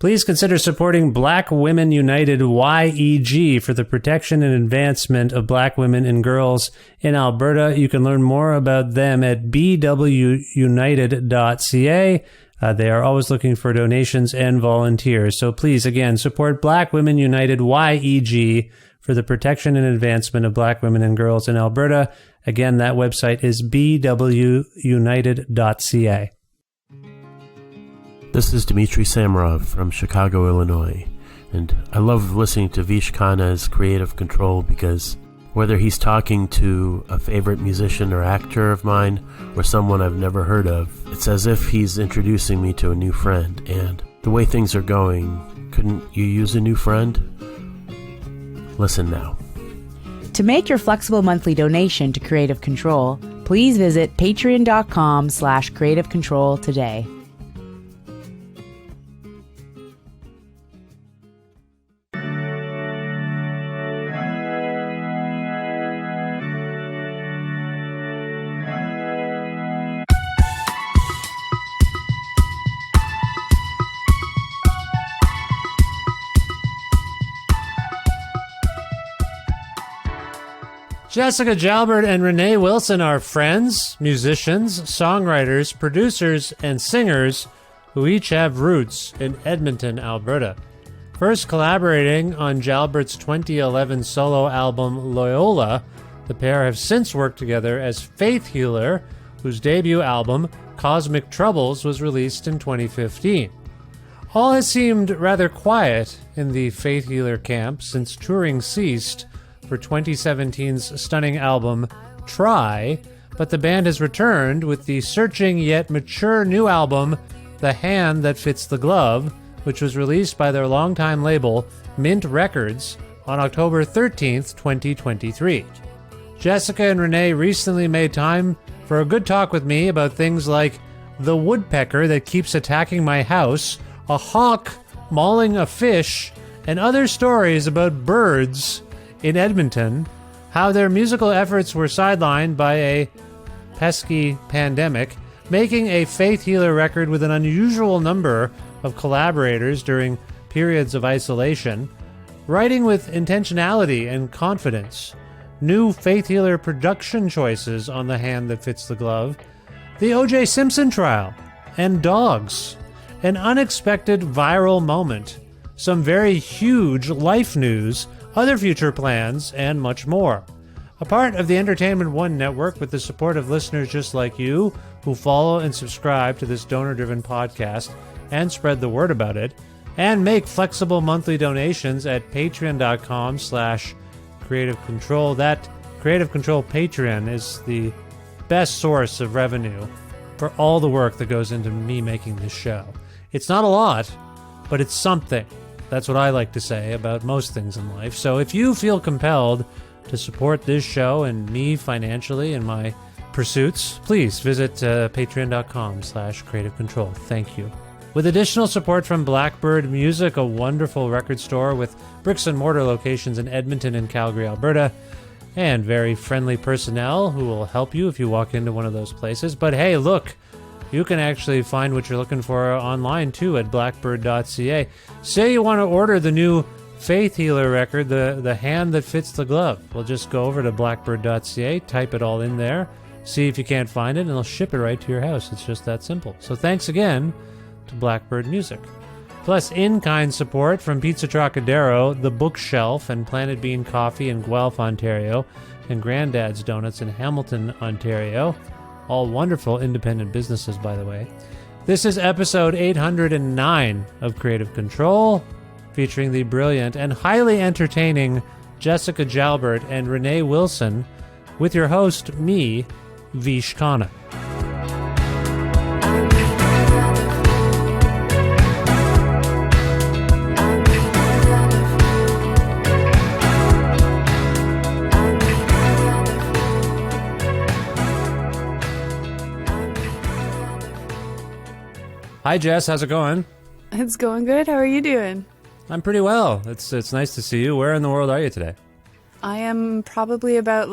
Please consider supporting Black Women United YEG for the protection and advancement of black women and girls in Alberta. You can learn more about them at bwunited.ca. They are always looking for donations and volunteers. So please, again, support Black Women United YEG for the protection and advancement of black women and girls in Alberta. Again, that website is bwunited.ca. This is Dmitry Samarov from Chicago, Illinois, and I love listening to Vish Khanna's Creative Control because whether he's talking to a favorite musician or actor of mine or someone I've never heard of, it's as if he's introducing me to a new friend. And the way things are going, couldn't you use a new friend? Listen now. To make your flexible monthly donation to Creative Control, please visit patreon.com/creativecontrol today. Jessica Jalbert and Renee Wilson are friends, musicians, songwriters, producers, and singers who each have roots in Edmonton, Alberta. First collaborating on Jalbert's 2011 solo album Loyola, the pair have since worked together as Faith Healer, whose debut album, Cosmic Troubles, was released in 2015. All has seemed rather quiet in the Faith Healer camp since touring ceased for 2017's stunning album, Try, but the band has returned with the searching yet mature new album, The Hand That Fits the Glove, which was released by their longtime label, Mint Records, on October 13th, 2023. Jessica and Renee recently made time for a good talk with me about things like the woodpecker that keeps attacking my house, a hawk mauling a fish, and other stories about birds in Edmonton, how their musical efforts were sidelined by a pesky pandemic, making a Faith Healer record with an unusual number of collaborators during periods of isolation, writing with intentionality and confidence, new Faith Healer production choices on The Hand That Fits the Glove, the O.J. Simpson trial, and dogs, an unexpected viral moment, some very huge life news, other future plans, and much more. A part of the Entertainment One network with the support of listeners just like you who follow and subscribe to this donor-driven podcast and spread the word about it, and make flexible monthly donations at patreon.com/Creative Control. That Creative Control Patreon is the best source of revenue for all the work that goes into me making this show. It's not a lot, but it's something. That's what I like to say about most things in life. So if you feel compelled to support this show and me financially in my pursuits, please visit patreon.com/Creative Control. Thank you. With additional support from Blackbird Music, a wonderful record store with bricks and mortar locations in Edmonton and Calgary, Alberta, and very friendly personnel who will help you if you walk into one of those places. But hey, look, you can actually find what you're looking for online too at blackbird.ca. Say you want to order the new Faith Healer record, the Hand That Fits the Glove. Well, just go over to blackbird.ca, type it all in there, see if you can't find it, and they'll ship it right to your house. It's just that simple. So thanks again to Blackbird Music. Plus in-kind support from Pizza Trocadero, The Bookshelf, and Planet Bean Coffee in Guelph, Ontario, and Granddad's Donuts in Hamilton, Ontario. All wonderful independent businesses, by the way. This is episode 809 of Creative Control, featuring the brilliant and highly entertaining Jessica Jalbert and Renee Wilson, with your host, me, Vish Khanna. Hi, Jess. How's it going? It's going good. How are you doing? I'm pretty well. It's nice to see you. Where in the world are you today? I am probably about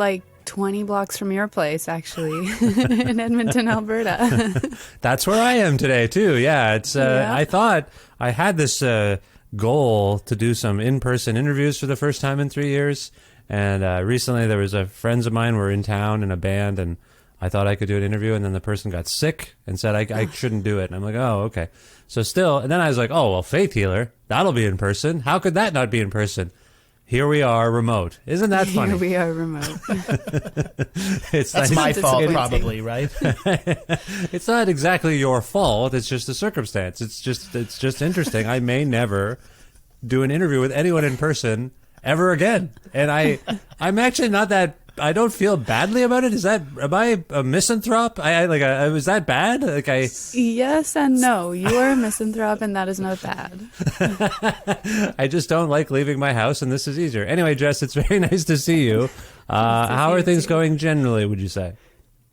20 blocks from your place, actually, in Edmonton, Alberta. That's where I am today too. Yeah, it's. Yeah. I thought I had this goal to do some in-person interviews for the first time in 3 years, and recently there was friends of mine were in town in a band, and I thought I could do an interview, and then the person got sick and said I shouldn't do it, and I'm like, oh, okay. So still, and then I was like, oh well, Faith Healer, that'll be in person. How could that not be in person? Here we are, remote. Isn't that funny? Here we are, remote. That's my It's fault, amazing. probably, right? It's not exactly your fault. It's just a circumstance. It's just interesting. I may never do an interview with anyone in person ever again. And I'm actually not that. I don't feel badly about it. Am I a misanthrope? Was that bad? Yes and no. You are a misanthrope, and that is not bad. I just don't like leaving my house, and this is easier. Anyway, Jess, it's very nice to see you. How are things going generally, would you say?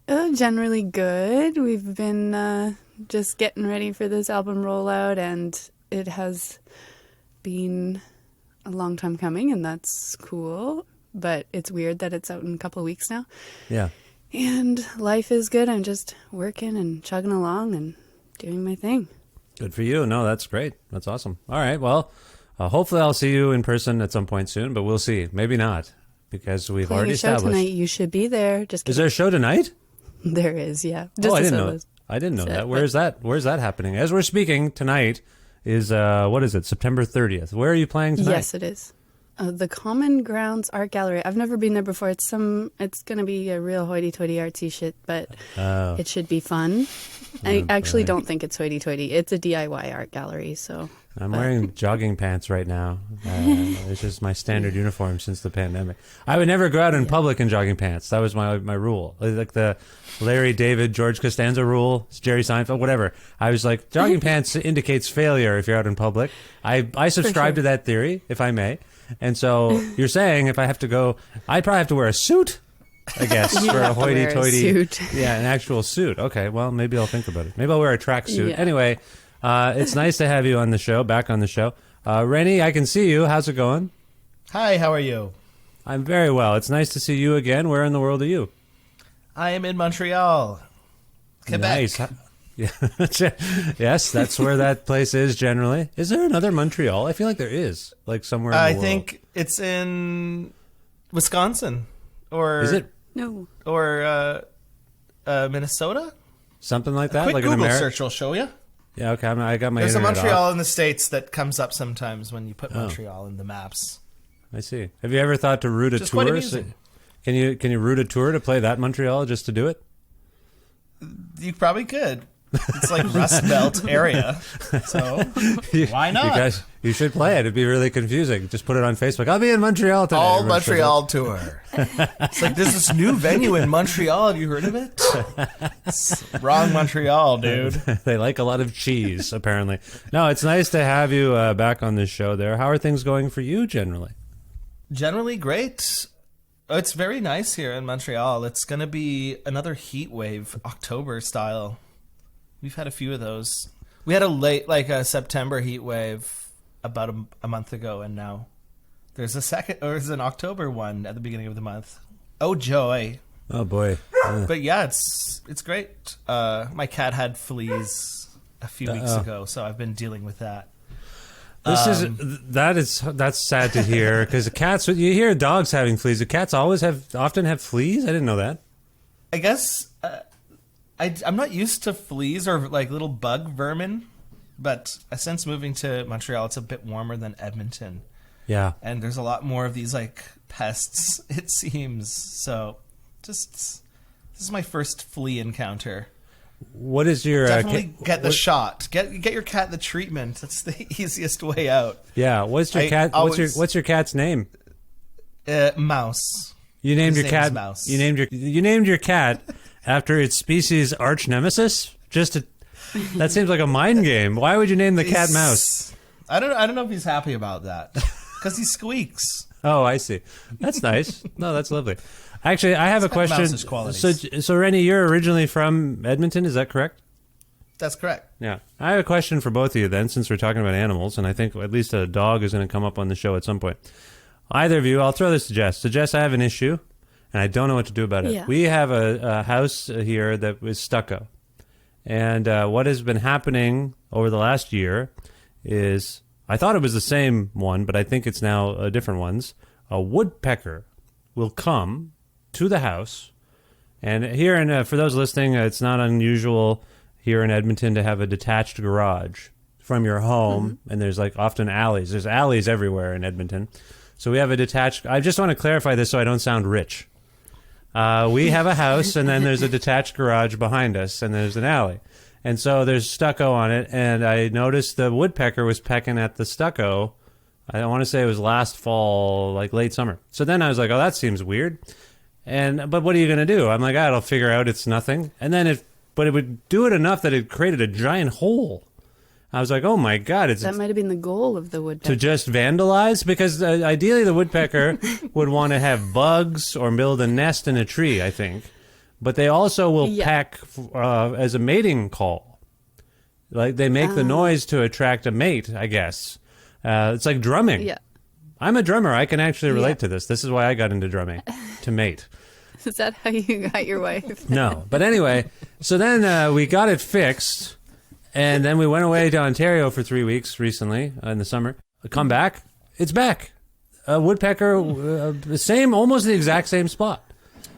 Generally good. We've been just getting ready for this album rollout, and it has been a long time coming, and that's cool. But it's weird that it's out in a couple of weeks now. Yeah. And life is good. I'm just working and chugging along and doing my thing. Good for you. No, that's great. That's awesome. All right. Well, hopefully I'll see you in person at some point soon, but we'll see. Maybe not, because we've Playing already a show established. tonight. You should be there. Just Is there a show tonight? There is, yeah. Just Oh, I the didn't know. solos. I didn't know So, that. Where's that happening? As we're speaking tonight is what is it? September 30th. Where are you playing tonight? Yes, it is. The Common Grounds Art Gallery. I've never been there before. It's going to be a real hoity-toity artsy shit, but it should be fun. I actually don't think it's hoity-toity. It's a DIY art gallery, so. I'm wearing jogging pants right now. It's just my standard uniform since the pandemic. I would never go out in public in jogging pants. That was my rule. Like the Larry David, George Costanza rule, Jerry Seinfeld, whatever. I was like, jogging pants indicates failure if you're out in public. I subscribe to that theory, if I may. And so you're saying if I have to go, I'd probably have to wear a suit, I guess, You for a have to wear a hoity-toity. suit. Yeah, an actual suit. Okay, well, maybe I'll think about it. Maybe I'll wear a tracksuit. Yeah. Anyway, it's nice to have you on the show, back on the show. Rennie, I can see you. How's it going? Hi, how are you? I'm very well. It's nice to see you again. Where in the world are you? I am in Montreal, Quebec. Nice. Yeah. Yes, that's where that place is generally. Is there another Montreal? I feel like there is, like somewhere in the I world. think it's in Wisconsin, or Is it No. or Minnesota? something like that? Quick Like Google an search will show you. Yeah, okay. I got my There's a internet Montreal off. in the States that comes up sometimes when you put Montreal in the maps. I see. Have you ever thought to route a Just quite tour? amusing. Can you route a tour to play that Montreal just to do it? You probably could. It's like Rust Belt area, so why not? You should play it. It'd be really confusing. Just put it on Facebook. I'll be in Montreal today. All Everyone shows Montreal tour. It's like there's this new venue in Montreal. Have you heard of it? It's wrong Montreal, dude. up. They like a lot of cheese, apparently. No, it's nice to have you back on this show there. How are things going for you generally? Generally great. It's very nice here in Montreal. It's going to be another heat wave, October style. We've had a few of those. We had a September heat wave about a month ago, and now there's an October one at the beginning of the month. Oh joy! Oh boy. But yeah, it's great. My cat had fleas a few weeks ago, so I've been dealing with that. That's sad to hear because cats. You hear dogs having fleas. Do cats often have fleas? I didn't know that. I guess I'm not used to fleas or like little bug vermin, but since moving to Montreal, it's a bit warmer than Edmonton, Yeah. and there's a lot more of these like pests. It seems so. This is my first flea encounter. What is your Definitely get the shot. Get your cat the treatment. That's the easiest way out. Yeah. What's your cat? What's your cat's name? Mouse. You named His your name's cat. Mouse. You named your cat after its species' arch nemesis. That seems like a mind game. Why would you name the cat Mouse? I don't know if he's happy about that because he squeaks. Oh, I see. That's nice. No, that's lovely. Actually, I have a question. Mouse's qualities. So Rennie, you're originally from Edmonton, is that correct? That's correct. Yeah. I have a question for both of you then, since we're talking about animals, and I think at least a dog is going to come up on the show at some point. Either of you, I'll throw this to Jess. So Jess, I have an issue, and I don't know what to do about it. Yeah. We have a house here that was stucco. And what has been happening over the last year is, I thought it was the same one, but I think it's now different ones. A woodpecker will come to the house. And here, for those listening, it's not unusual here in Edmonton to have a detached garage from your home. And there's like often alleys. There's alleys everywhere in Edmonton. So we have a detached... I just want to clarify this so I don't sound rich. We have a house, and then there's a detached garage behind us, and there's an alley. And so there's stucco on it, and I noticed the woodpecker was pecking at the stucco. I want to say it was last fall, like late summer. So then I was like, oh, that seems weird. But what are you going to do? I'm like, I'll figure out it's nothing. And then it would do it enough that it created a giant hole. I was like, oh my God. That might have been the goal of the woodpecker. To just vandalize? Because ideally the woodpecker would want to have bugs or build a nest in a tree, I think. But they also will peck as a mating call. Like they make the noise to attract a mate, I guess. It's like drumming. Yeah. I'm a drummer. I can actually relate to this. This is why I got into drumming, to mate. Is that how you got your wife? No. But anyway, so then we got it fixed. And then we went away to Ontario for 3 weeks recently in the summer. Come back, it's back. A woodpecker, almost the exact same spot.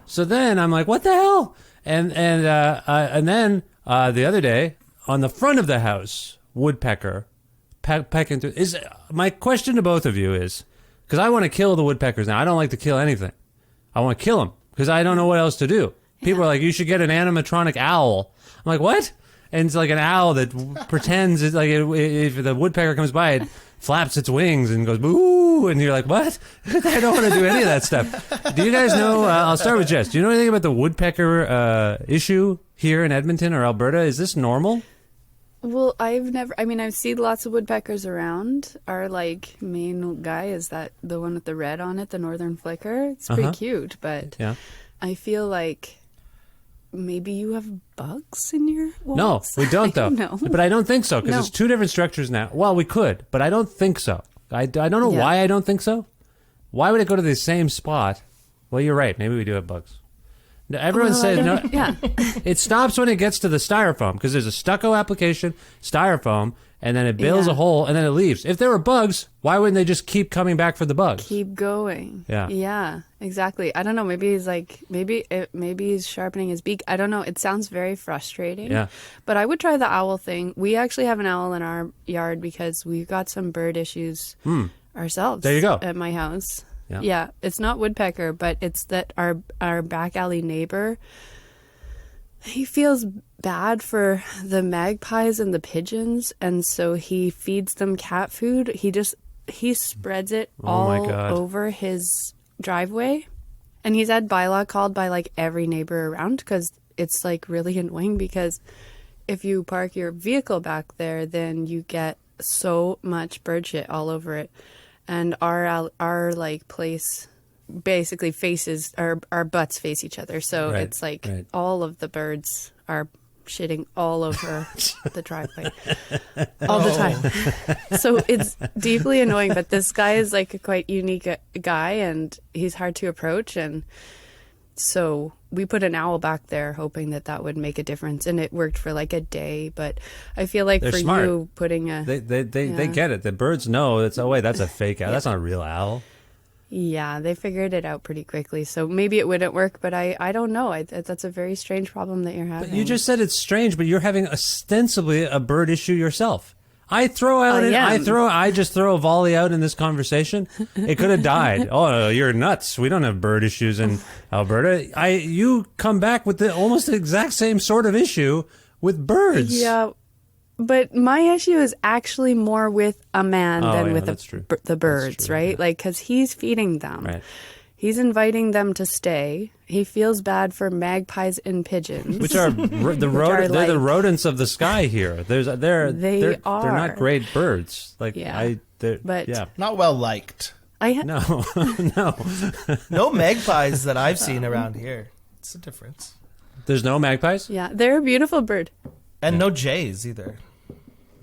So then I'm like, what the hell? And then the other day on the front of the house, woodpecker pecking through. My question to both of you is, because I want to kill the woodpeckers now. I don't like to kill anything. I want to kill them because I don't know what else to do. People are like, you should get an animatronic owl. I'm like, what? And it's like an owl that pretends it's like if the woodpecker comes by, it flaps its wings and goes boo, and you're like, what? I don't want to do any of that stuff. Do you guys know? I'll start with Jess. Do you know anything about the woodpecker issue here in Edmonton or Alberta? Is this normal? Well, I've seen lots of woodpeckers around. Our main guy is that the one with the red on it, the northern flicker. It's pretty cute, but I feel like maybe you have bugs in your walls? No, we don't, though. No. But I don't think so, because it's two different structures now. Well, we could, but I don't think so. I don't know why I don't think so. Why would it go to the same spot? Well, you're right. Maybe we do have bugs. Everyone says no. Yeah. It stops when it gets to the styrofoam, because there's a stucco application, styrofoam, and then it builds a hole, and then it leaves. If there were bugs, why wouldn't they just keep coming back for the bugs? Keep going. Yeah. Yeah, exactly. I don't know. Maybe he's maybe he's sharpening his beak. I don't know. It sounds very frustrating. Yeah. But I would try the owl thing. We actually have an owl in our yard because we've got some bird issues ourselves. There you go. At my house. Yeah. Yeah. It's not woodpecker, but it's that our back alley neighbor, he feels bad for the magpies and the pigeons, and so he feeds them cat food. He spreads it all over his driveway, and he's had bylaw called by every neighbor around because it's really annoying, because if you park your vehicle back there, then you get so much bird shit all over it, and our place basically faces our butts face each other, so it's all of the birds are shitting all over the driveway all the time. So it's deeply annoying, but this guy is a quite unique guy, and he's hard to approach, and so we put an owl back there hoping that would make a difference, and it worked for a day. But I feel like They're for smart. you putting They get it. The birds know that's a fake owl. That's not a real owl. Yeah, they figured it out pretty quickly. So maybe it wouldn't work, but I don't know. That's a very strange problem that you're having. But you just said it's strange, but you're having ostensibly a bird issue yourself. I just throw a volley out in this conversation. It could have died. Oh, you're nuts. We don't have bird issues in Alberta. You come back with almost the exact same sort of issue with birds. Yeah. But my issue is actually more with a man than with the birds, right? Yeah. Because he's feeding them. Right. He's inviting them to stay. He feels bad for magpies and pigeons, which are they're the rodents of the sky here. They're not great birds. Not well liked. No. No magpies that I've seen around here. It's a difference. There's no magpies? Yeah, they're a beautiful bird. And no jays either.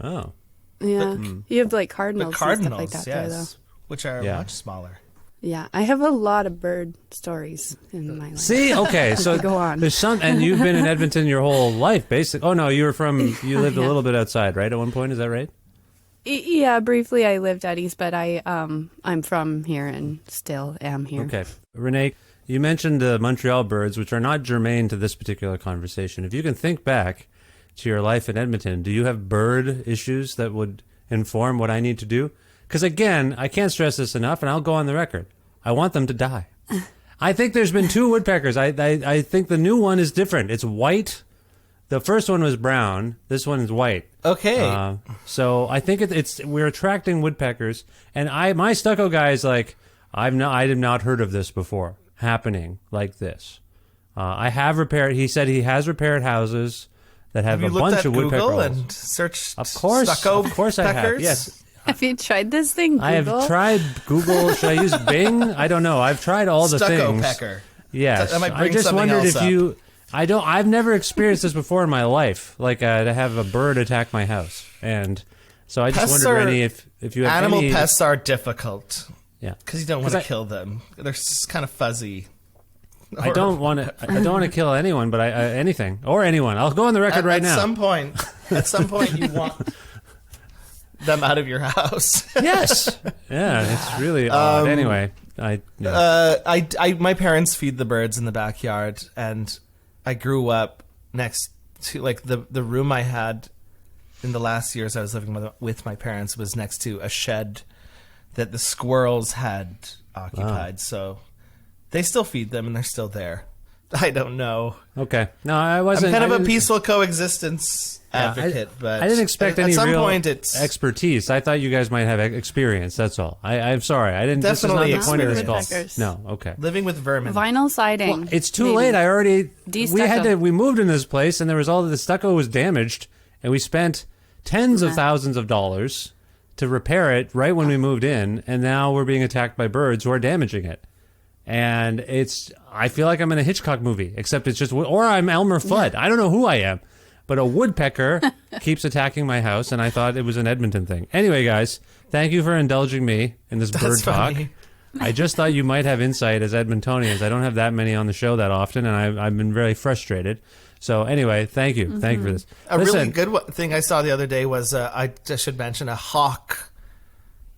Oh. Yeah. You have cardinals, The cardinals, and stuff like that there, though. which are much smaller. Yeah, I have a lot of bird stories in my life. See, okay, so Go on. there's some, and you've been in Edmonton your whole life, basically. Oh no, you lived a Yeah. little bit outside, right? At one point, is that right? Yeah, briefly I lived at East, but I'm from here and still am here. Okay, Renee, you mentioned the Montreal birds, which are not germane to this particular conversation. If you can think back to your life in Edmonton, do you have bird issues that would inform what I need to do? Because again, I can't stress this enough, and I'll go on the record. I want them to die. I think there's been 2 woodpeckers. I think the new one is different. It's white. The first one was brown. This one is white. Okay. So I think we're attracting woodpeckers, and my stucco guy is like, I have not heard of this before happening like this. I have repaired. He said he has repaired houses that have you a looked bunch at of woodpecker Google holes. and searched Of course I have. peckers? Yes, Have you tried this thing, Google? I have tried Google. Should I use Bing? I don't know. I've tried all the Stucco things. pecker. Yes, That might I bring just something wondered else if up. you. I've never experienced this before in my life, like to have a bird attack my house, and so I just Pests wondered, are- Rennie, if you have Animal any. pests are difficult Yeah, because you don't want to 'Cause kill them. They're kind of fuzzy. I don't want to. I don't want to kill anyone, but anything or anyone. I'll go on the record right At now. some point, you want them out of your house. Yes. Yeah, it's really odd. Anyway, My parents feed the birds in the backyard, and I grew up next to like the room I had in the last years I was living with my parents was next to a shed that the squirrels had occupied. So they still feed them, and they're still there. I don't know. Okay. No, I wasn't. I'm kind I of a didn't- peaceful coexistence Yeah, advocate, but I didn't expect at any some real point it's expertise. I thought you guys might have experience. That's all. I'm sorry. I didn't. Definitely this is not the point of this experience. call. No. Okay. living with vermin. Vinyl siding. Well, it's too maybe. late. I already. De-stucco. We moved in this place, and there was all the stucco was damaged, and we spent tens of thousands of dollars to repair it right when we moved in, and now we're being attacked by birds who are damaging it. And I feel like I'm in a Hitchcock movie, except it's just, or I'm Elmer Fudd. I don't know who I am, but a woodpecker keeps attacking my house, and I thought it was an Edmonton thing. Anyway, guys, thank you for indulging me in this bird That's talk. funny. I just thought you might have insight as Edmontonians. I don't have that many on the show that often, and I've been very frustrated. So anyway, thank you. Thank you for this. A really Listen, good thing I saw the other day was I just should mention a hawk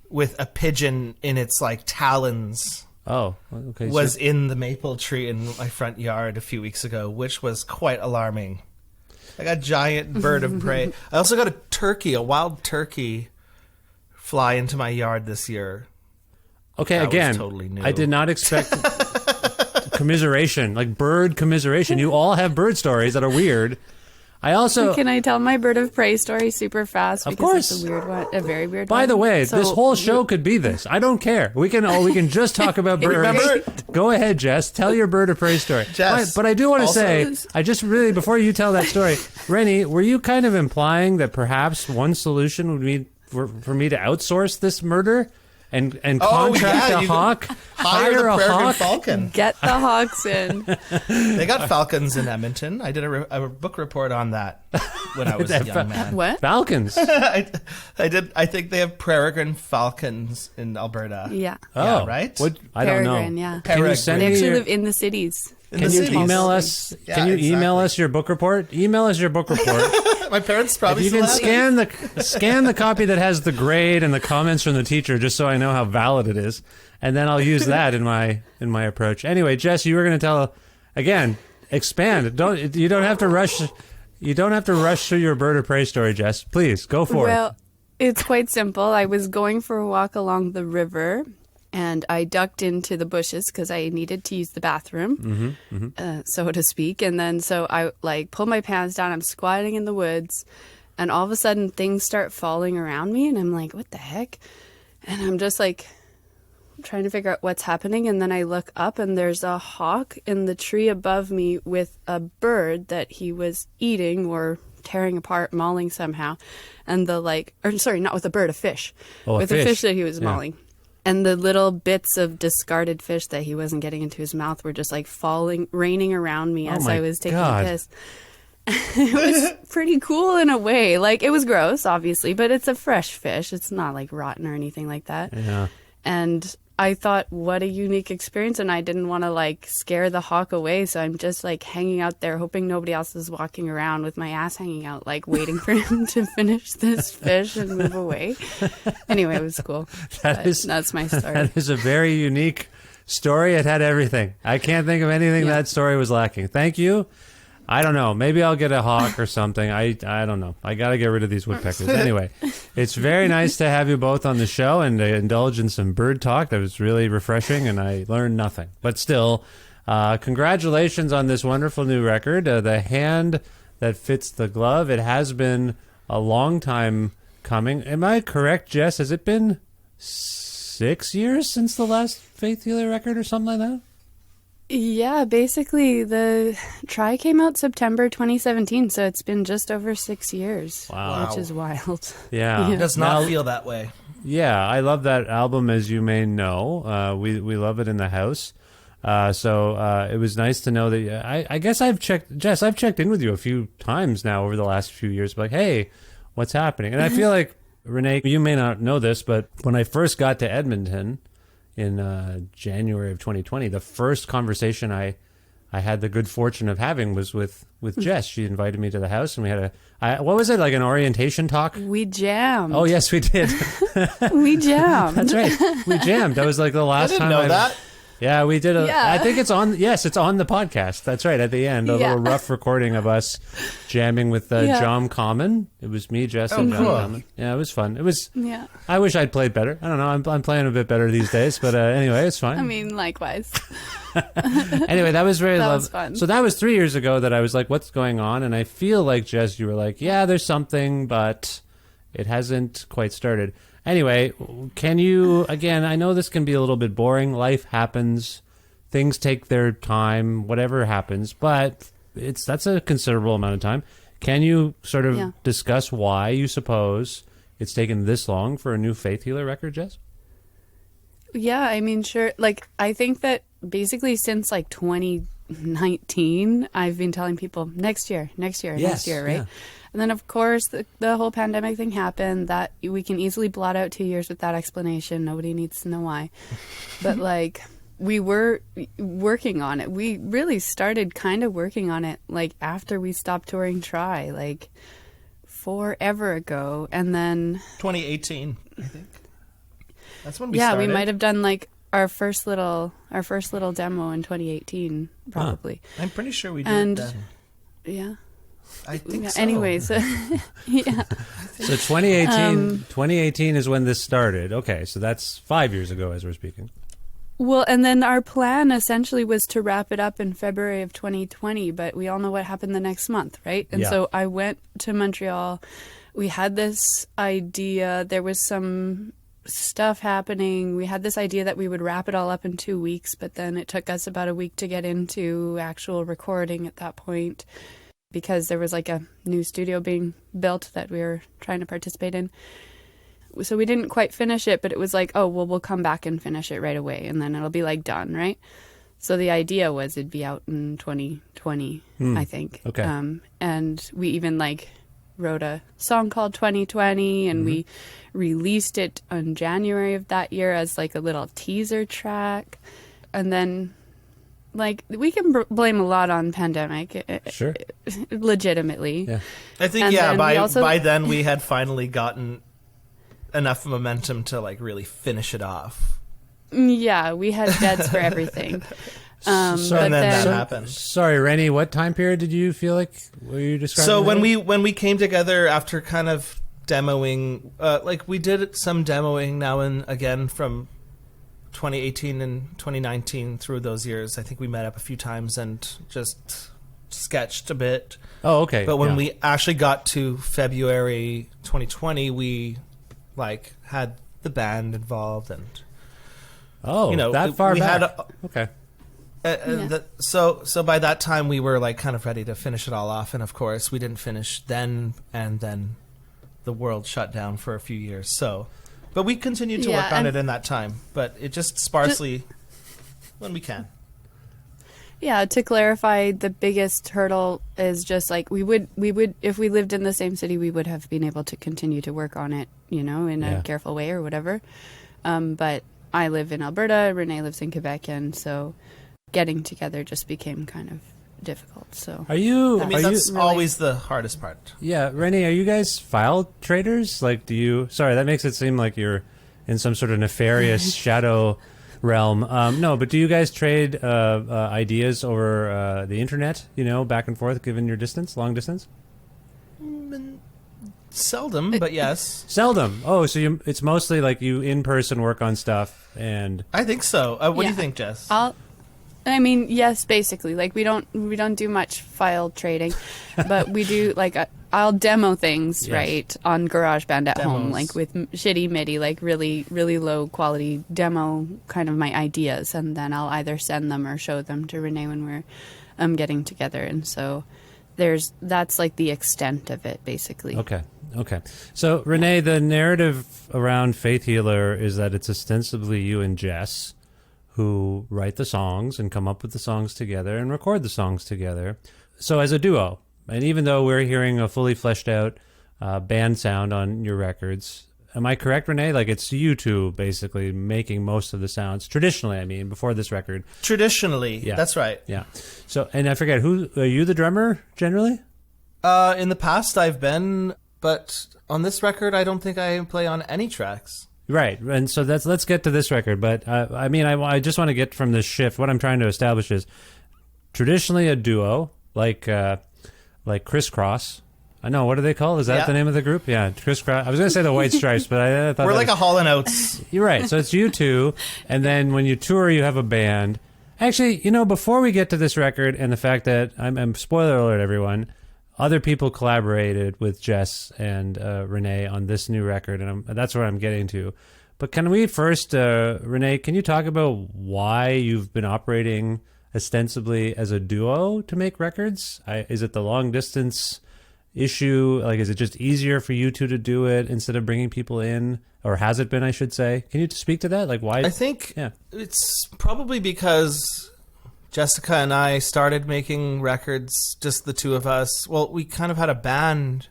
with a pigeon in its like talons Oh, okay. was in the maple tree in my front yard a few weeks ago, which was quite alarming. I got a giant bird of prey. I also got a wild turkey, fly into my yard this year. okay, that was again, totally new. I did not expect commiseration, like bird commiseration. You all have bird stories that are weird. I also, Can I tell my bird of prey story super fast? Of Because course. it's a weird one, a very weird by one. the way, So this whole show could be this. I don't care. We can just talk about birds. Remember- Go ahead, Jess. Tell your bird of prey story. Jess, but I do want to also- say, I just really, before you tell that story, Rennie, were you kind of implying that perhaps one solution would be for me to outsource this murder and contract yeah, a you hawk, Hire the a peregrine hawk? falcon. Get the hawks in. They got falcons in Edmonton. I did a book report on that when I was a young man. What? Falcons. I did. I think they have peregrine falcons in Alberta. Yeah. Oh, Yeah, right? What? I don't know. Peregrine, yeah. Can you Peregrine. send They me actually your, live in the cities. In Can the you cities. email us? Yeah, Can you email exactly. us your book report? Email us your book report. My parents If probably you still can have it. scan the copy that has the grade and the comments from the teacher, just so I know how valid it is, and then I'll use that in my approach. Anyway, Jess, you were going to tell again. Expand. You don't have to rush. You don't have to rush through your bird of prey story, Jess. Please go for it. Well, it's quite simple. I was going for a walk along the river, and I ducked into the bushes because I needed to use the bathroom, so to speak. And then so I pull my pants down. I'm squatting in the woods, and all of a sudden things start falling around me, and I'm like, "What the heck?" And I'm just like trying to figure out what's happening. And then I look up, and there's a hawk in the tree above me with a bird that he was eating or tearing apart, mauling somehow. And not with a bird, a fish. Oh, a with fish. a fish that he was Yeah. mauling. And the little bits of discarded fish that he wasn't getting into his mouth were just raining around me as my I was taking God. a piss. It was pretty cool in a way. Like, it was gross, obviously, but it's a fresh fish. It's not like rotten or anything like that. Yeah. And I thought, what a unique experience, and I didn't want to like scare the hawk away, so I'm just like hanging out there hoping nobody else is walking around with my ass hanging out, like waiting for him to finish this fish and move away. Anyway, it was cool. That's my story. That is a very unique story. It had everything. I can't think of anything that story was lacking. Thank you. I don't know. Maybe I'll get a hawk or something. I don't know. I got to get rid of these woodpeckers. Anyway, it's very nice to have you both on the show and to indulge in some bird talk. That was really refreshing, and I learned nothing. But still, congratulations on this wonderful new record, The Hand That Fits the Glove. It has been a long time coming. Am I correct, Jess? Has it been 6 years since the last Faith Healer record or something like that? Yeah, basically the Try came out September 2017, so it's been just over 6 years. Wow. Which is wild. Yeah. It does not feel that way. Yeah, I love that album, as you may know. We love it in the house. So it was nice to know that. I guess I've checked in with you a few times now over the last few years. Like, hey, what's happening? And I feel like, Renee, you may not know this, but when I first got to Edmonton in January of 2020, the first conversation I had the good fortune of having was with Jess. She invited me to the house, and we had what was it, like an orientation talk? We jammed. Oh, yes, we did. We jammed. That's right. We jammed. That was like the last time. I didn't know that. Yeah, we did. Yeah. I think it's on. Yes, it's on the podcast. That's right. At the end, a little rough recording of us jamming with John Common. It was me, Jess, and John Common. Yeah, it was fun. It was. Yeah. I wish I'd played better. I don't know. I'm playing a bit better these days, but anyway, it's fine. I mean, likewise. Anyway, that was very That lovely. was fun. So that was 3 years ago that I was like, "What's going on?" And I feel like, Jess, you were like, "Yeah, there's something, but it hasn't quite started." Anyway, can you again? I know this can be a little bit boring. Life happens. Things take their time, whatever happens, but that's a considerable amount of time. Can you sort of discuss why you suppose it's taken this long for a new Faith Healer record, Jess? Yeah, I mean, sure. Like, I think that basically since like 2019, I've been telling people next year, next year, right? Yeah. And then, of course, the whole pandemic thing happened. That we can easily blot out 2 years with that explanation. Nobody needs to know why. But like, we were working on it. We really started kind of working on it like after we stopped touring Try, like forever ago. And then 2018, I think. That's when we yeah, started. we might have done like our first little demo in 2018, probably. I'm pretty sure we did And then. yeah. I think so. Anyways, yeah. So 2018 is when this started. Okay, so that's 5 years ago as we're speaking. Well, and then our plan essentially was to wrap it up in February of 2020, but we all know what happened the next month, right? And so I went to Montreal. We had this idea. There was some stuff happening. We had this idea that we would wrap it all up in 2 weeks, but then it took us about a week to get into actual recording at that point because there was like a new studio being built that we were trying to participate in. So we didn't quite finish it, but it was like, oh, well, we'll come back and finish it right away, and then it'll be like done, right? So the idea was it'd be out in 2020, I think. Okay. And we even like wrote a song called 2020, and we released it in January of that year as like a little teaser track. And then like we can blame a lot on pandemic. Sure. Legitimately. Yeah. I think, And then we also- by then we had finally gotten enough momentum to like really finish it off. Yeah, we had deads for everything. So- But and then that then- happened. Sorry, Rennie, what time period did you feel like were you describing? So earlier? when we came together after kind of demoing, like we did some demoing now and again from 2018 and 2019 through those years. I think we met up a few times and just sketched a bit. Oh, okay. But when yeah. we actually got to February 2020, we like had the band involved and Oh, you know, that far we back. had Okay. so by that time we were like kind of ready to finish it all off, and of course we didn't finish then, and then the world shut down for a few years. So, but we continued to Yeah, work on and- it in that time, but it just sparsely when we can. Yeah, to clarify, the biggest hurdle is just like we would if we lived in the same city, we would have been able to continue to work on it, you know, in Yeah. a careful way or whatever. But I live in Alberta, Renee lives in Quebec, and so getting together just became kind of difficult. So Are you? I mean, are that's you? really- always the hardest part. Yeah, Renee, are you guys file traders? Like, do you? Sorry, that makes it seem like you're in some sort of nefarious shadow realm. No, but do you guys trade ideas over the internet? You know, back and forth, given your distance, long distance. Seldom, but yes. Seldom. Oh, so it's mostly like you in person work on stuff, and I think so. What do you Yeah. think, Jess? I mean, yes, basically. Like we don't do much file trading, but we do like I'll demo things Yes. right on GarageBand at home, Demos. like with shitty MIDI, like really really low quality demo kind of my ideas, and then I'll either send them or show them to Renee when we're getting together, and so that's like the extent of it, basically. okay. So Renee, the narrative around Faith Healer is that it's ostensibly you and Jess who write the songs and come up with the songs together and record the songs together. So as a duo, and even though we're hearing a fully fleshed out band sound on your records, am I correct, Renee? Like it's you two basically making most of the sounds traditionally. I mean, before this record. Traditionally, Yeah. that's right. Yeah. So, and I forget who are you the drummer generally? In the past, I've been, but on this record, I don't think I play on any tracks. Right, and so let's get to this record. But I mean, I just want to get from this shift. What I'm trying to establish is traditionally a duo, like Crisscross. I know, what do they call? Is that Yeah. the name of the group? Yeah, Crisscross. I was going to say the White Stripes, but I thought We're that like a Hall & Oates. You're right. So it's you two, and then when you tour, you have a band. Actually, you know, before we get to this record and the fact that I'm spoiler alert, everyone. Other people collaborated with Jess and Renee on this new record, and that's what I'm getting to. But can we first, Renee, can you talk about why you've been operating ostensibly as a duo to make records? Is it the long distance issue? Like, is it just easier for you two to do it instead of bringing people in? Or has it been, I should say? Can you speak to that? Like, why? I think Yeah. it's probably because Jessica and I started making records, just the two of us. Well, we kind of had a band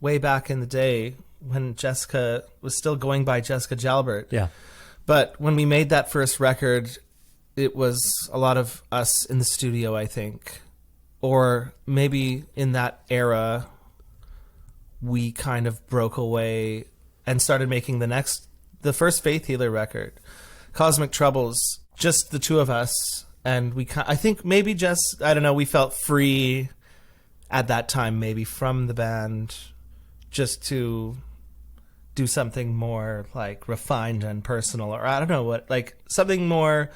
way back in the day when Jessica was still going by Jessica Jalbert. Yeah. But when we made that first record, it was a lot of us in the studio, I think. Or maybe in that era, we kind of broke away and started making the first Faith Healer record, Cosmic Troubles, just the two of us. And I think maybe just, I don't know, we felt free at that time, maybe from the band, just to do something more like refined and personal, or I don't know what, like something more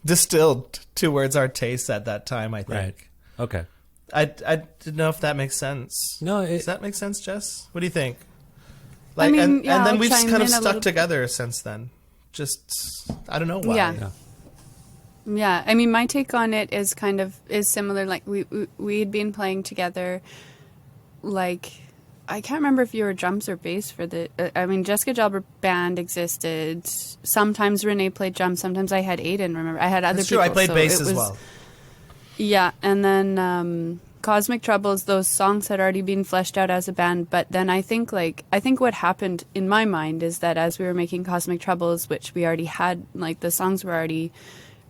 distilled towards our tastes at that time, I think. Right. Okay. I didn't know if that makes sense. No, Does that make sense, Jess? What do you think? I mean, and yeah, then I'll we've just chime kind of in a stuck little- together since then. Just, I don't know why. Yeah. Yeah, I mean, my take on it is similar. Like we had been playing together. Like, I can't remember if you were drums or bass for the. I mean, Jessica Jalbert band existed. Sometimes Renee played drums. Sometimes I had Aiden. Remember, I had other That's people. true. I played so bass it as was- well. Yeah, and then Cosmic Troubles. Those songs had already been fleshed out as a band. But then I think what happened in my mind is that as we were making Cosmic Troubles, which we already had, like the songs were already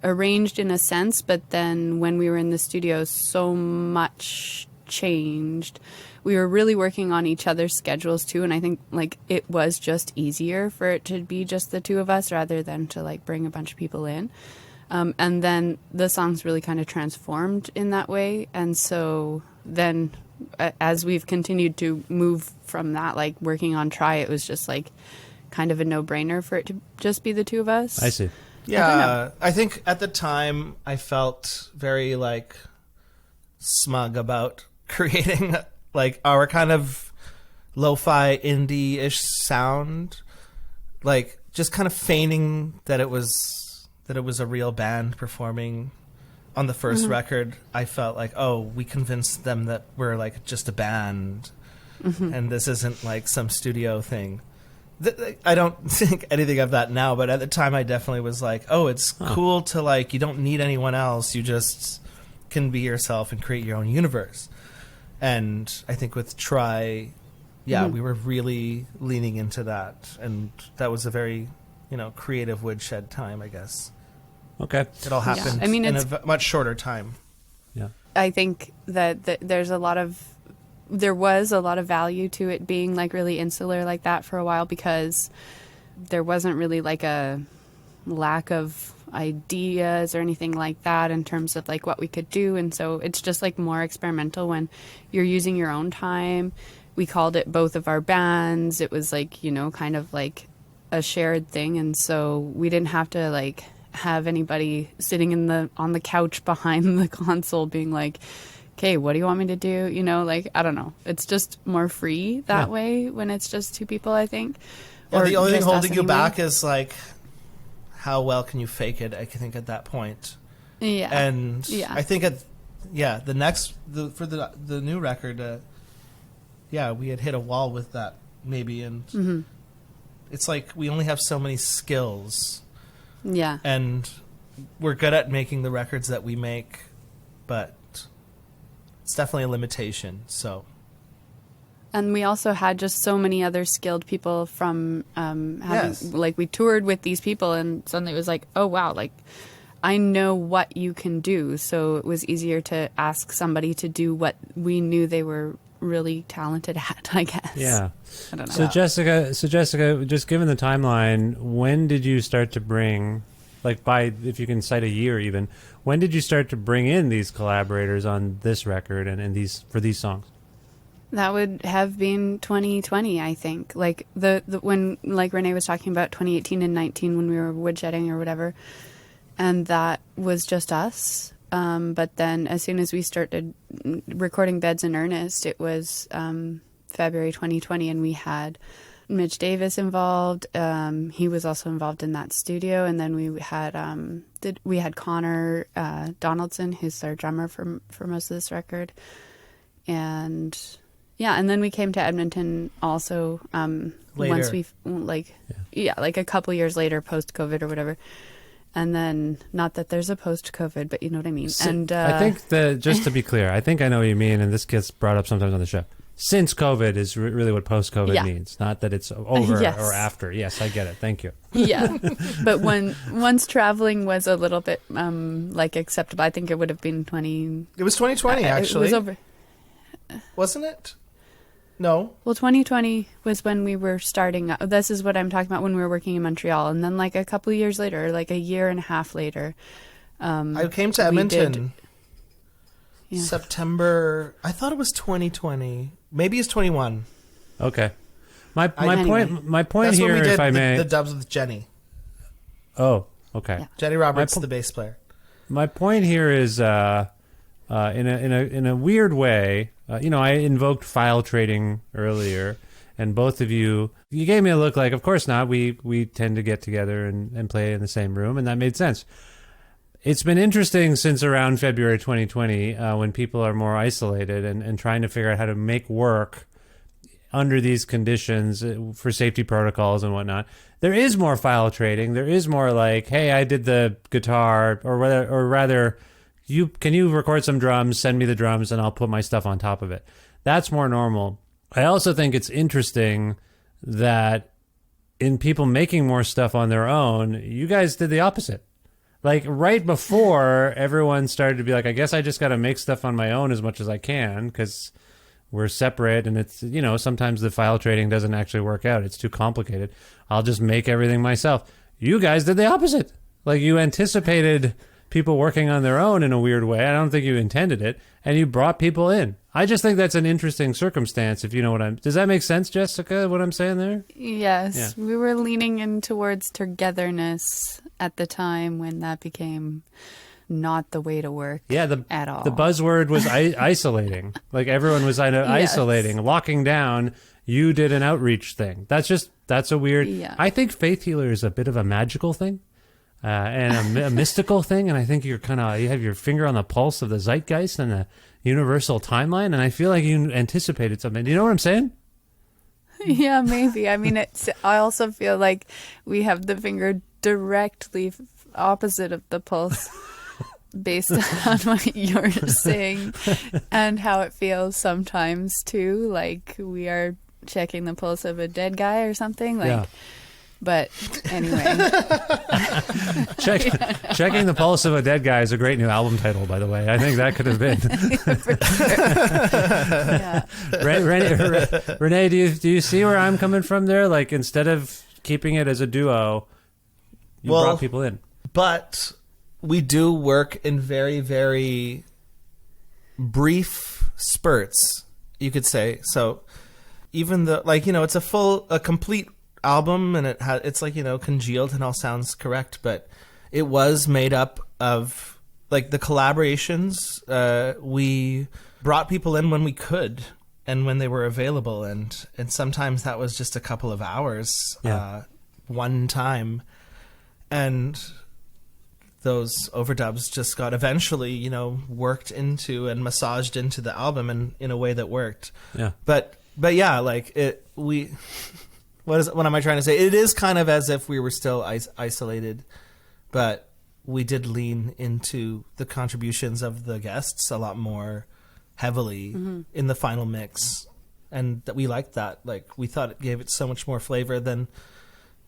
arranged in a sense, but then when we were in the studio, so much changed. We were really working on each other's schedules too, and I think like it was just easier for it to be just the two of us rather than to like bring a bunch of people in. And then the songs really kind of transformed in that way, and so then as we've continued to move from that, like working on Try, it was just like kind of a no-brainer for it to just be the two of us. I see. Yeah, I think at the time I felt very like smug about creating like our kind of lo-fi indie-ish sound, like just kind of feigning that it was a real band performing on the first record. I felt like, oh, we convinced them that we're like just a band, and this isn't like some studio thing. I don't think anything of that now, but at the time I definitely was like, oh, it's cool to like, you don't need anyone else. You just can be yourself and create your own universe. And I think with Try, we were really leaning into that. And that was a very creative woodshed time, I guess. Okay. It all happened I mean, in it's- a much shorter time. Yeah. I think that there was a lot of value to it being like really insular like that for a while, because there wasn't really like a lack of ideas or anything like that in terms of like what we could do. And so it's just like more experimental when you're using your own time. We called it both of our bands. It was like, kind of like a shared thing. And so we didn't have to like have anybody sitting on the couch behind the console being like, okay, what do you want me to do? Like, I don't know. It's just more free that way when it's just two people, I think. Yeah, Or the only thing just us holding you anyway. back is like, how well can you fake it? I think at that point. Yeah. And Yeah. I think for the new record, we had hit a wall with that maybe, and Mm-hmm. it's like we only have so many skills, Yeah. and we're good at making the records that we make, but it's definitely a limitation. So And we also had just so many other skilled people from having, Yes. like, we toured with these people, and suddenly it was like, oh, wow, like, I know what you can do. So it was easier to ask somebody to do what we knew they were really talented at, I guess. Yeah. I don't know. So Jessica, just given the timeline, when did you start to bring, like if you can cite a year even, when did you start to bring in these collaborators on this record and for these songs? That would have been 2020, I think. Like when like Renee was talking about 2018 and 19 when we were woodshedding or whatever, and that was just us. But then as soon as we started recording Beds in earnest, it was February 2020, and we had Mitch Davis involved. He was also involved in that studio, and then we had Connor Donaldson, who's our drummer for most of this record, and then we came to Edmonton also Later. once we like a couple years later, post COVID or whatever. And then, not that there's a post-COVID, but you know what I mean. And I think that, just to be clear, I think I know what you mean, and this gets brought up sometimes on the show. Since COVID is really what post-COVID means, not that it's over Yes. or after. Yes, I get it. Thank you. yeah, but once traveling was a little bit like acceptable, I think it would have been 20. it was 2020 actually, It was over. wasn't it? No. Well, 2020 was when we were starting. This is what I'm talking about, when we were working in Montreal, and then like a couple of years later, like a year and a half later, I came to we Edmonton did- yeah. September. I thought it was 2020. Maybe it's 21. Okay. My Anyway. point That's here, when we did if I may. the dubs with Jenny. Oh, okay. Yeah. Jenny Roberts, My the bass player. My point here is, in a weird way, I invoked file trading earlier, and both of you gave me a look like, of course not. We tend to get together and play in the same room, and that made sense. It's been interesting since around February 2020, when people are more isolated and trying to figure out how to make work under these conditions for safety protocols and whatnot. There is more file trading. There is more like, hey, I did the guitar, or rather, can you record some drums, send me the drums, and I'll put my stuff on top of it. That's more normal. I also think it's interesting that in people making more stuff on their own, you guys did the opposite. Like right before everyone started to be like, I guess I just got to make stuff on my own as much as I can because we're separate, and it's, sometimes the file trading doesn't actually work out. It's too complicated. I'll just make everything myself. You guys did the opposite. Like you anticipated people working on their own in a weird way. I don't think you intended it, and you brought people in. I just think that's an interesting circumstance, if you know what does that make sense, Jessica, what I'm saying there? Yes, Yeah. we were leaning in towards togetherness at the time when that became not the way to work. Yeah, at all. The buzzword was isolating. Like everyone was isolating, locking down. You did an outreach thing. That's a weird. Yeah. I think Faith Healer is a bit of a magical thing, and a mystical thing. And I think you have your finger on the pulse of the zeitgeist and the universal timeline. And I feel like you anticipated something. Do you know what I'm saying? Yeah, maybe. I mean, I also feel like we have the finger directly opposite of the pulse. Based on what you're saying and how it feels sometimes too, like we are checking the pulse of a dead guy or something. Like, But anyway, Checking the Pulse of a Dead Guy is a great new album title, by the way. I think that could have been. yeah. Renee, do you see where I'm coming from there? Like, instead of keeping it as a duo, you brought people in. But we do work in very, very brief spurts, you could say. So even though, like, it's a complete album, and it's like, congealed and all sounds correct, but it was made up of, like, the collaborations. We brought people in when we could and when they were available, and sometimes that was just a couple of hours, one time, and those overdubs just got eventually, worked into and massaged into the album in a way that worked. Yeah. But yeah, like what am I trying to say? It is kind of as if we were still isolated, but we did lean into the contributions of the guests a lot more heavily in the final mix, and that we liked that. Like, we thought it gave it so much more flavor than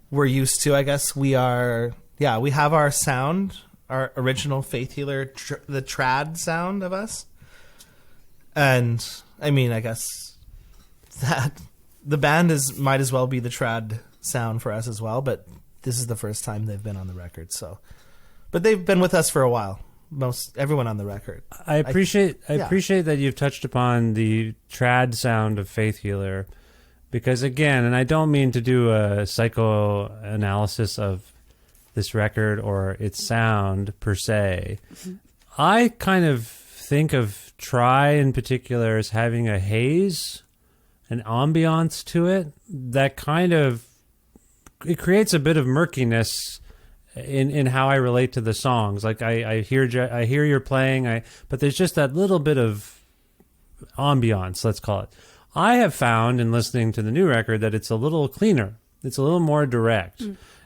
we're used to. I guess we have our sound, our original Faith Healer, the trad sound of us, and I mean, I guess that the band might as well be the trad sound for us as well, but this is the first time they've been on the record. So, but they've been with us for a while. Everyone on the record. I appreciate that you've touched upon the trad sound of Faith Healer, because again, and I don't mean to do a psychoanalysis of this record or its sound per se. I kind of think of Try in particular as having a haze, an ambiance to it that it creates a bit of murkiness in how I relate to the songs. Like, I hear you're playing, but there's just that little bit of ambiance, let's call it. I have found in listening to the new record that it's a little cleaner. It's a little more direct.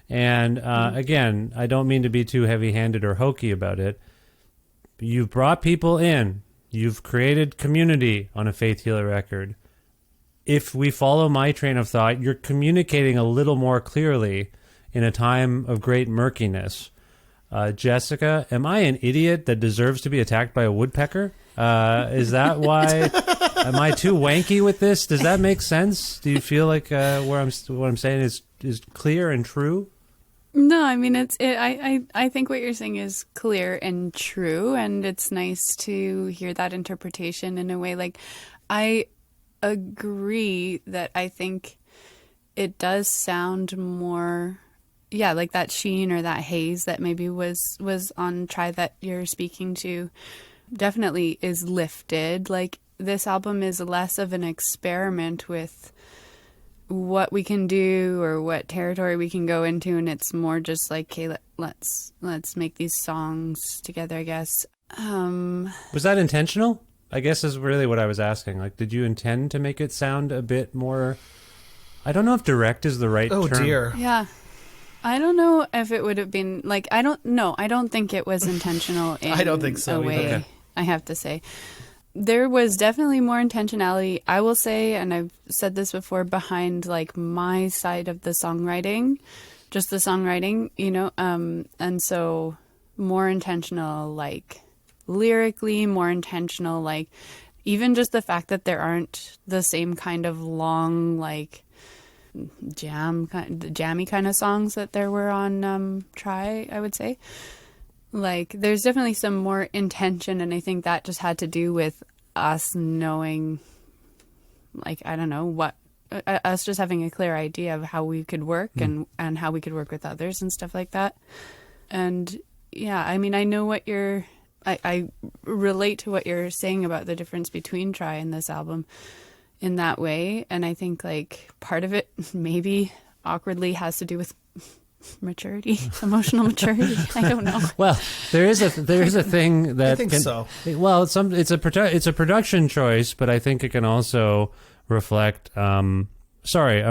And again, I don't mean to be too heavy-handed or hokey about it. You've brought people in. You've created community on a Faith Healer record. If we follow my train of thought, you're communicating a little more clearly in a time of great murkiness. Jessica, am I an idiot that deserves to be attacked by a woodpecker? Is that why? Am I too wanky with this? Does that make sense? Do you feel like what I'm saying is clear and true? No, I mean, I think what you're saying is clear and true, and it's nice to hear that interpretation in a way. Like, I agree that I think it does sound more, like that sheen or that haze that maybe was on Try that you're speaking to definitely is lifted. Like, this album is less of an experiment with what we can do or what territory we can go into, and it's more just like, okay, let's make these songs together, I guess. Was that intentional? I guess is really what I was asking. Like, did you intend to make it sound a bit more, I don't know if direct is the right term. Oh, dear. Yeah. I don't know if it would have been, like, I don't think it was intentional in I don't think so a way, either. Okay. I have to say. There was definitely more intentionality, I will say, and I've said this before, behind, like, my side of the songwriting, just the songwriting, and so more intentional, like, lyrically, more intentional, like, even just the fact that there aren't the same kind of long, like, jammy kind of songs that there were on Try, I would say. Like, there's definitely some more intention, and I think that just had to do with us knowing, like, I don't know, what, us just having a clear idea of how we could work and how we could work with others and stuff like that. And yeah, I mean, I know what I relate to what you're saying about the difference between Try and this album in that way. And I think, like, part of it maybe awkwardly has to do with maturity, emotional maturity. I don't know. Well, there is a thing that I think so. Well, it's a production choice, but I think it can also reflect a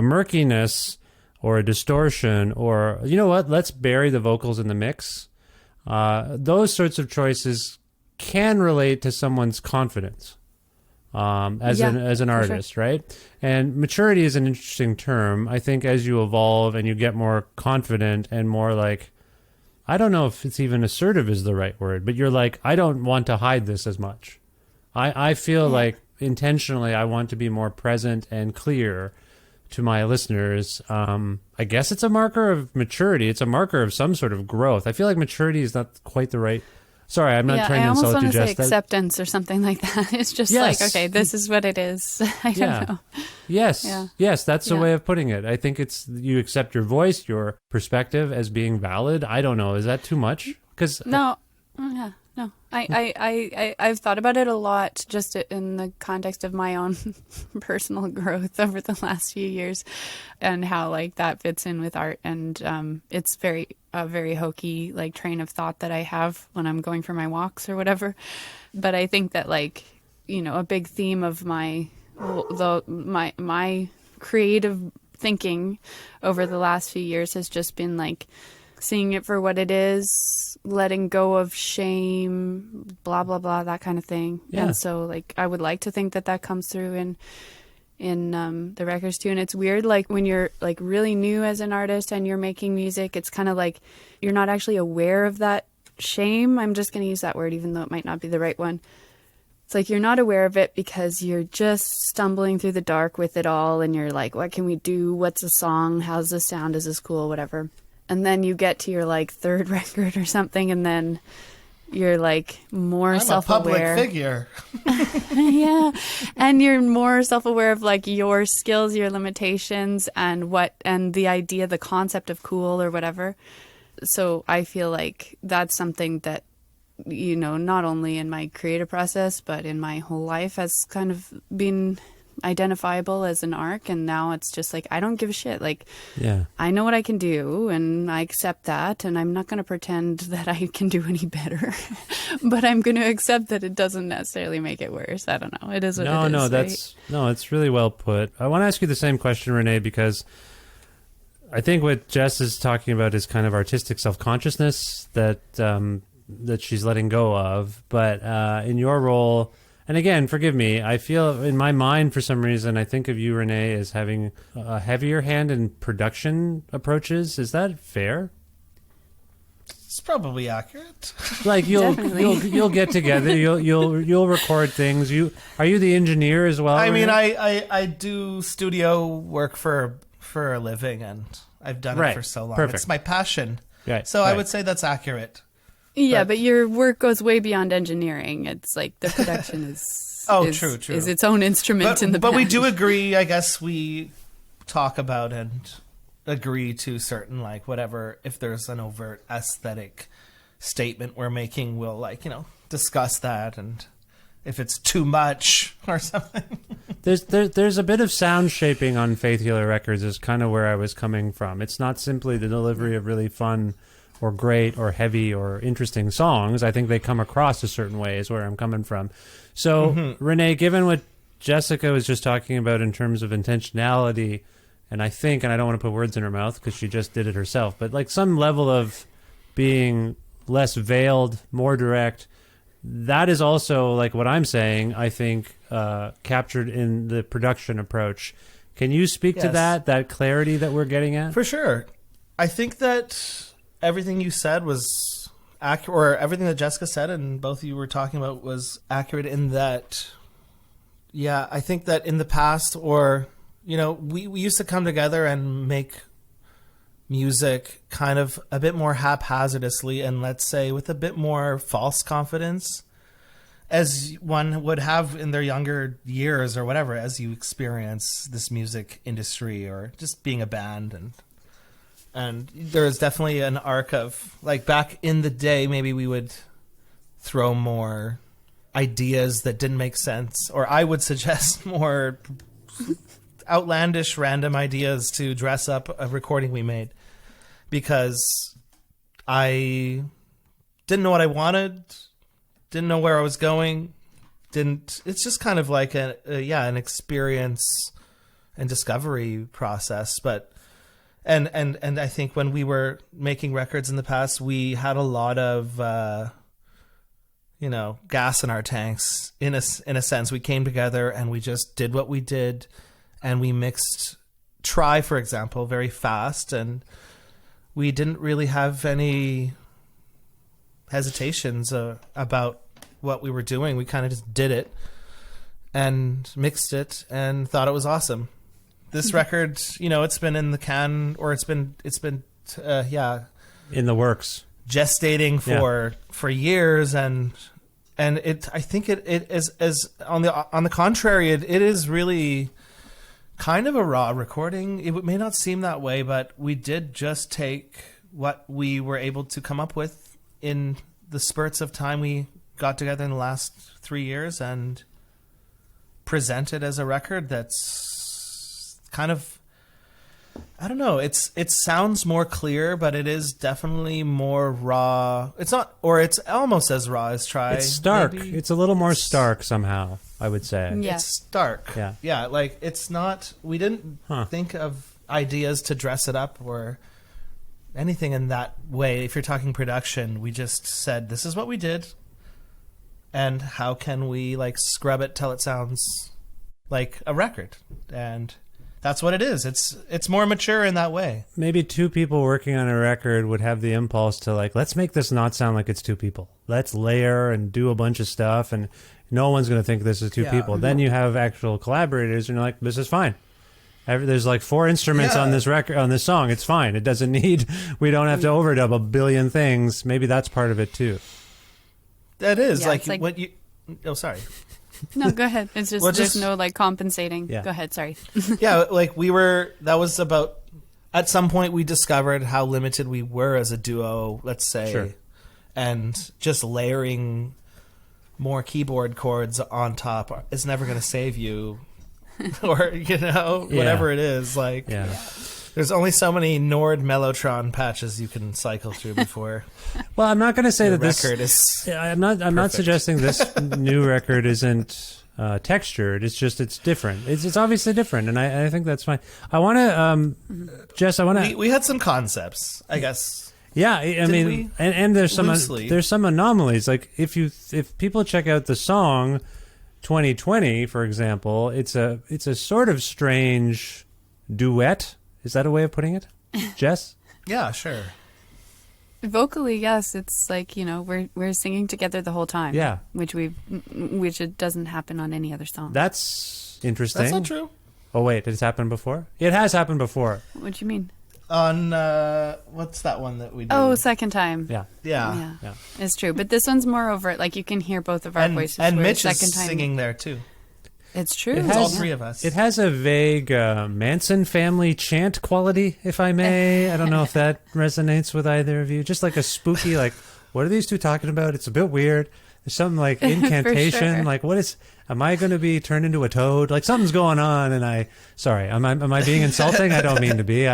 murkiness or a distortion, or, you know what, let's bury the vocals in the mix. Those sorts of choices can relate to someone's confidence, as Yeah, an for sure. artist, right? And maturity is an interesting term. I think as you evolve and you get more confident and more like, I don't know if it's even assertive is the right word, but you're like, I don't want to hide this as much. I feel like intentionally I want to be more present and clear to my listeners. I guess it's a marker of maturity. It's a marker of some sort of growth. I feel like maturity is not quite the right. Sorry, I'm not trying to insult you, I almost want to say Jess. acceptance or something like that. It's just Yes. like, okay, this is what it is. I don't know. Yes. Yeah. Yes, that's the Yeah. way of putting it. I think it's you accept your voice, your perspective as being valid. I don't know. Is that too much? Because No, yeah, no. I've thought about it a lot just in the context of my own personal growth over the last few years and how like that fits in with art. And it's a very hokey like train of thought that I have when I'm going for my walks or whatever. But I think that like, you know, a big theme of my creative thinking over the last few years has just been like seeing it for what it is, letting go of shame, blah blah blah, that kind of thing. Yeah. And so like I would like to think that that comes through in the records too. And it's weird, like when you're like really new as an artist and you're making music, it's kind of like you're not actually aware of that shame. I'm just going to use that word even though it might not be the right one. It's like you're not aware of it because you're just stumbling through the dark with it all and you're like, what can we do? What's a song? How's this sound? Is this cool? Whatever. And then you get to your like third record or something and then you're like more I'm self-aware. a public figure. Yeah. And you're more self-aware of like your skills, your limitations and the idea, the concept of cool or whatever. So I feel like that's something that, you know, not only in my creative process, but in my whole life has kind of been identifiable as an arc. And now it's just like, I don't give a shit. Like, yeah. I know what I can do and I accept that. And I'm not going to pretend that I can do any better, but I'm going to accept that it doesn't necessarily make it worse. I don't know. It is what it is. No, right? it's really well put. I want to ask you the same question, Renee, because I think what Jess is talking about is kind of artistic self-consciousness that she's letting go of. But in your role, and again, forgive me, I feel in my mind for some reason, I think of you, Renee, as having a heavier hand in production approaches. Is that fair? It's probably accurate. Like you'll Definitely. get together, you'll record things. Are you the engineer as well? I mean, Renee? I do studio work for a living, and I've done Right. it for so long. Perfect. It's my passion. Right, So I right. would say that's accurate. Yeah, But- but your work goes way beyond engineering. It's like the production is True. is its own instrument in the But we band. do agree, I guess we talk about and agree to certain, like, whatever, if there's an overt aesthetic statement we're making, we'll, like, you know, discuss that, and if it's too much or something. There's a bit of sound shaping on Faith Healer Records is kind of where I was coming from. It's not simply the delivery of really fun or great or heavy or interesting songs. I think they come across a certain way is where I'm coming from. So, Renee, given what Jessica was just talking about in terms of intentionality, and I think, and I don't want to put words in her mouth because she just did it herself, but like some level of being less veiled, more direct, that is also like what I'm saying, I think, captured in the production approach. Can you speak to Yes. that clarity that we're getting at? For sure. I think that everything you said was accurate, or everything that Jessica said and both of you were talking about was accurate in that, yeah, I think that in the past, or, you know, we used to come together and make music kind of a bit more haphazardly and, let's say, with a bit more false confidence, as one would have in their younger years or whatever, as you experience this music industry or just being a band. And there is definitely an arc of, like, back in the day, maybe we would throw more ideas that didn't make sense, or I would suggest more outlandish random ideas to dress up a recording we made, because I didn't know what I wanted, didn't know where I was going, it's just kind of like an experience and discovery process. But and I think when we were making records in the past, we had a lot of gas in our tanks. In a sense, we came together and we just did what we did, and we mixed Try, for example, very fast, and we didn't really have any hesitations about what we were doing. We kind of just did it and mixed it and thought it was awesome. This record, it's been in the can, or it's been in the works, gestating for years, and I think it is on the contrary, it is really kind of a raw recording. It may not seem that way, but we did just take what we were able to come up with in the spurts of time we got together in the last 3 years and present it as a record that's kind of, I don't know, it sounds more clear, but it is definitely more raw. It's not, or it's almost as raw as Try. It's stark. Maybe. It's a little more stark somehow, I would say. Yeah. It's stark. Yeah, like it's not, we didn't think of ideas to dress it up or anything in that way. If you're talking production, we just said, this is what we did, and how can we scrub it till it sounds like a record? And that's what it is. It's more mature in that way. Maybe two people working on a record would have the impulse to let's make this not sound like it's two people. Let's layer and do a bunch of stuff, and no one's going to think this is two people. Then you have actual collaborators, and you're like, this is fine. There's 4 instruments on this record, on this song. It's fine. It doesn't need. We don't have to overdub a billion things. Maybe that's part of it too. That is what you. Oh, sorry. No, go ahead. It's just, there's no compensating. Yeah. Go ahead. Sorry. Yeah, that was about, at some point we discovered how limited we were as a duo, let's say. Sure. And just layering more keyboard chords on top is never going to save you. Or, whatever it is. There's only so many Nord Mellotron patches you can cycle through before. Well, I'm not going to say the that this record is. I'm not suggesting this new record isn't textured. It's just it's different. It's obviously different, and I think that's fine. I want to, Jess. I want to. We had some concepts, I guess. Yeah, I mean, and there's some anomalies. Like if people check out the song 2020, for example, it's a sort of strange duet. Is that a way of putting it, Jess? Yeah, sure. Vocally, yes, it's we're singing together the whole time. Yeah, which it doesn't happen on any other song. That's interesting. That's not true. Oh wait, did it happen before? It has happened before. What do you mean? On what's that one that we did? Oh, second time. Yeah. It's true, but this one's more overt. You can hear both of our voices. And Mitch second is time. singing there too. It's true. It's all three of us. It has a vague Manson family chant quality, if I may. I don't know if that resonates with either of you. Just like a spooky, what are these two talking about? It's a bit weird. There's some incantation. Sure. What is? Am I going to be turned into a toad? Something's going on, and sorry, am I being insulting? I don't mean to be.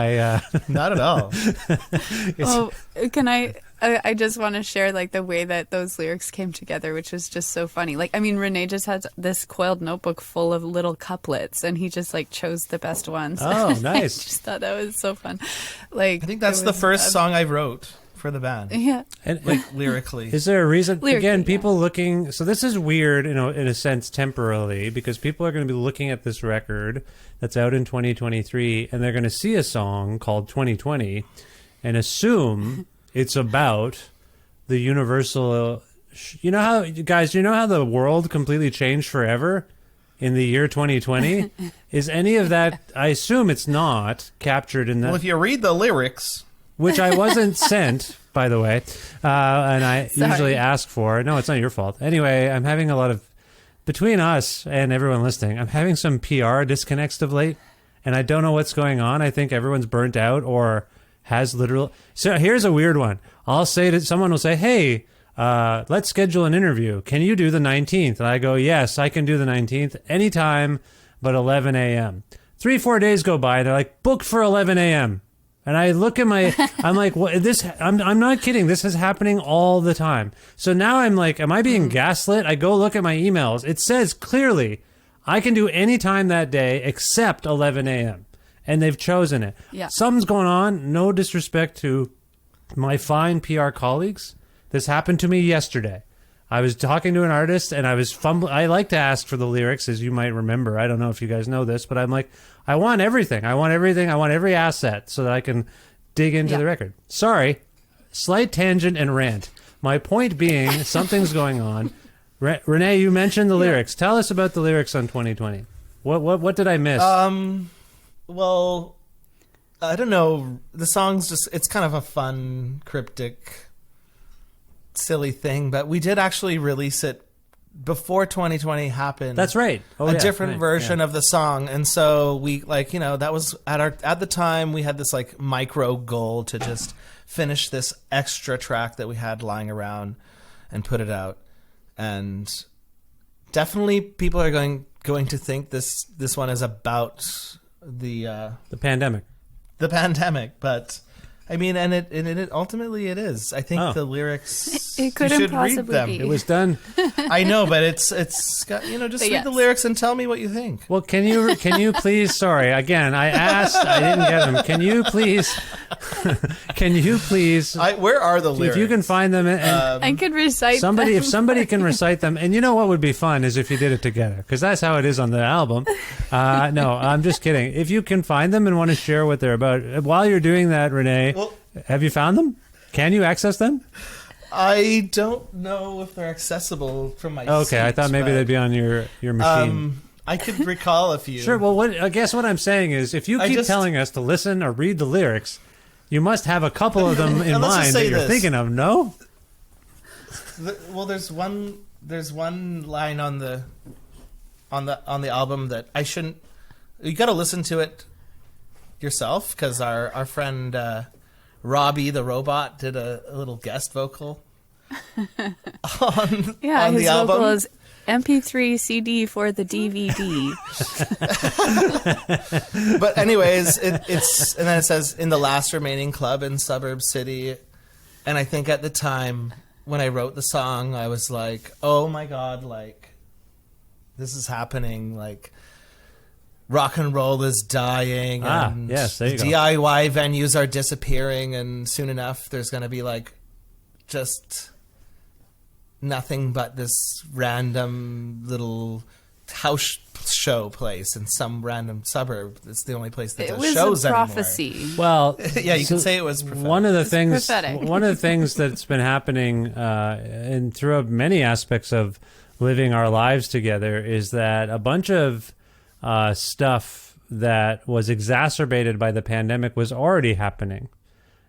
Not at all. Oh, can I just want to share the way that those lyrics came together, which was just so funny. Renee just had this coiled notebook full of little couplets, and he just chose the best ones. Oh, nice! I just thought that was so fun. I think that's the first song I wrote for the band. Yeah, and lyrically. Is there a reason? Lyrically, again, people looking. So this is weird, in a sense, temporarily, because people are going to be looking at this record that's out in 2023, and they're going to see a song called 2020, and assume it's about the universal. You know how, guys? You know how the world completely changed forever in the year 2020? Is any of that? I assume it's not captured in that. Well, if you read the lyrics. Which I wasn't sent, by the way, and I usually ask for. No, it's not your fault. Anyway, I'm having a lot of, between us and everyone listening, I'm having some PR disconnects of late, and I don't know what's going on. I think everyone's burnt out or has literal. So here's a weird one. I'll say that someone will say, hey, let's schedule an interview. Can you do the 19th? And I go, yes, I can do the 19th anytime but 11 a.m. 3-4 days go by, and they're like, booked for 11 a.m. And I look at I'm like, what, I'm not kidding. This is happening all the time. So now I'm like, am I being gaslit? I go look at my emails. It says clearly, I can do any time that day except 11 a.m. And they've chosen it. Yeah. Something's going on. No disrespect to my fine PR colleagues. This happened to me yesterday. I was talking to an artist and I was fumbling. I like to ask for the lyrics, as you might remember. I don't know if you guys know this, but I'm like, I want everything. I want everything. I want every asset so that I can dig into the record. Sorry, slight tangent and rant. My point being, something's going on. Renee, you mentioned the lyrics. Tell us about the lyrics on 2020. What did I miss? Well, I don't know. The song's just, it's kind of a fun, cryptic, silly thing, but we did actually release it before 2020 happened. That's right. A different version of the song. And so we that was at the time we had this like micro goal to just finish this extra track that we had lying around and put it out. And definitely people are going to think this one is about the pandemic. The pandemic, but I mean, and it ultimately it is. I think the lyrics. It couldn't you should read possibly them. be. It was done. I know, but it's got just read the lyrics and tell me what you think. Well, can you please? Sorry, again, I asked, I didn't get them. Can you please? Where are the lyrics? If you can find them, and I could recite somebody, them. if somebody can recite them, and you know what would be fun is if you did it together, because that's how it is on the album. No, I'm just kidding. If you can find them and want to share what they're about, while you're doing that, Renee, have you found them? Can you access them? I don't know if they're accessible from my. Okay, I thought maybe they'd be on your machine. I could recall a few. Sure. Well, I guess what I'm saying is, if you keep telling us to listen or read the lyrics, you must have a couple of them in mind that you're thinking of. No. There's one line on the album that I shouldn't. You got to listen to it yourself because our friend Robbie the robot did a little guest vocal on his the album. vocal is MP3 CD for the DVD. But anyways, it's and then it says in the last remaining club in Suburb City, and I think at the time when I wrote the song, I was like, oh my god, like this is happening, like rock and roll is dying, and yes, there you go. DIY venues are disappearing, and soon enough there's going to be like just nothing but this random little house show place in some random suburb. It's the only place that does shows a anymore. prophecy. Well, yeah, you can say it was prophetic. One of the things that's been happening and throughout many aspects of living our lives together is that a bunch of stuff that was exacerbated by the pandemic was already happening.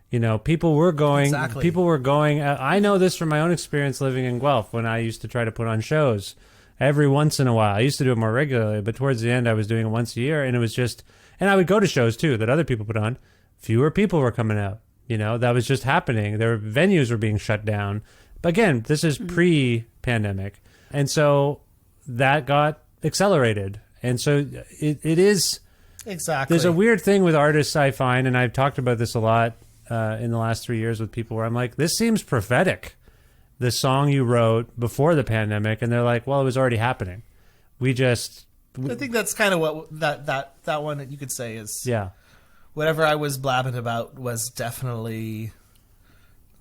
You know, people were going. I know this from my own experience living in Guelph when I used to try to put on shows every once in a while. I used to do it more regularly, but towards the end I was doing it once a year, and it was just, and I would go to shows too that other people put on. Fewer people were coming out. You know, that was just happening. Venues were being shut down. But again, this is pre-pandemic. And so that got accelerated. And so it is... Exactly. There's a weird thing with artists, I find, and I've talked about this a lot in the last 3 years with people where I'm like, this seems prophetic. The song you wrote before the pandemic, and they're like, well, it was already happening. I think that's kind of what that one that you could say is... Yeah. Whatever I was blabbing about was definitely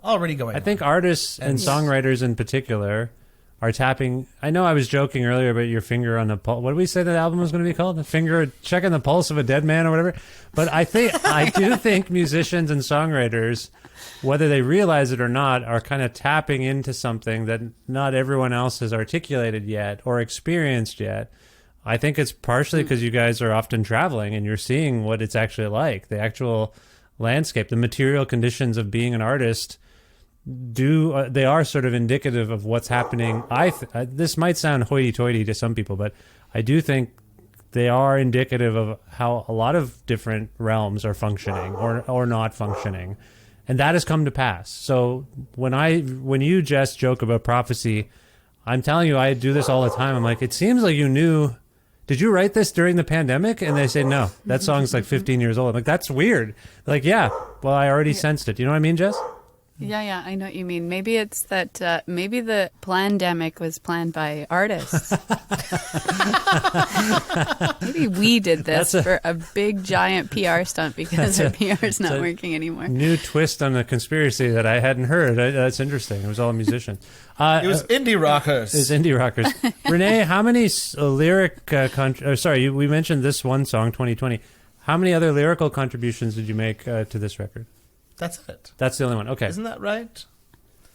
already going on. I think artists and songwriters in particular are tapping... I know I was joking earlier about your finger on the pulse. What did we say the album was going to be called? The finger checking the pulse of a dead man or whatever. But I do think musicians and songwriters, whether they realize it or not, are kind of tapping into something that not everyone else has articulated yet or experienced yet. I think it's partially because you guys are often traveling and you're seeing what it's actually like, the actual landscape, the material conditions of being an artist. They are sort of indicative of what's happening. This might sound hoity-toity to some people, but I do think they are indicative of how a lot of different realms are functioning or not functioning, and that has come to pass. So when you just joke about prophecy, I'm telling you, I do this all the time. I'm like, it seems like you knew. Did you write this during the pandemic? And they say, no, that song's like 15 years old. I'm like, that's weird. Like, yeah, well, I already sensed it. You know what I mean, Jess? Yeah, I know what you mean. Maybe it's that, maybe the pandemic was planned by artists. Maybe we did this for a big, giant PR stunt because our PR is not working anymore. New twist on the conspiracy that I hadn't heard. That's interesting. It was all musicians. It was indie rockers. It's indie rockers. Renee, how many lyric... we mentioned this one song, 2020. How many other lyrical contributions did you make to this record? That's it. That's the only one. Okay. Isn't that right?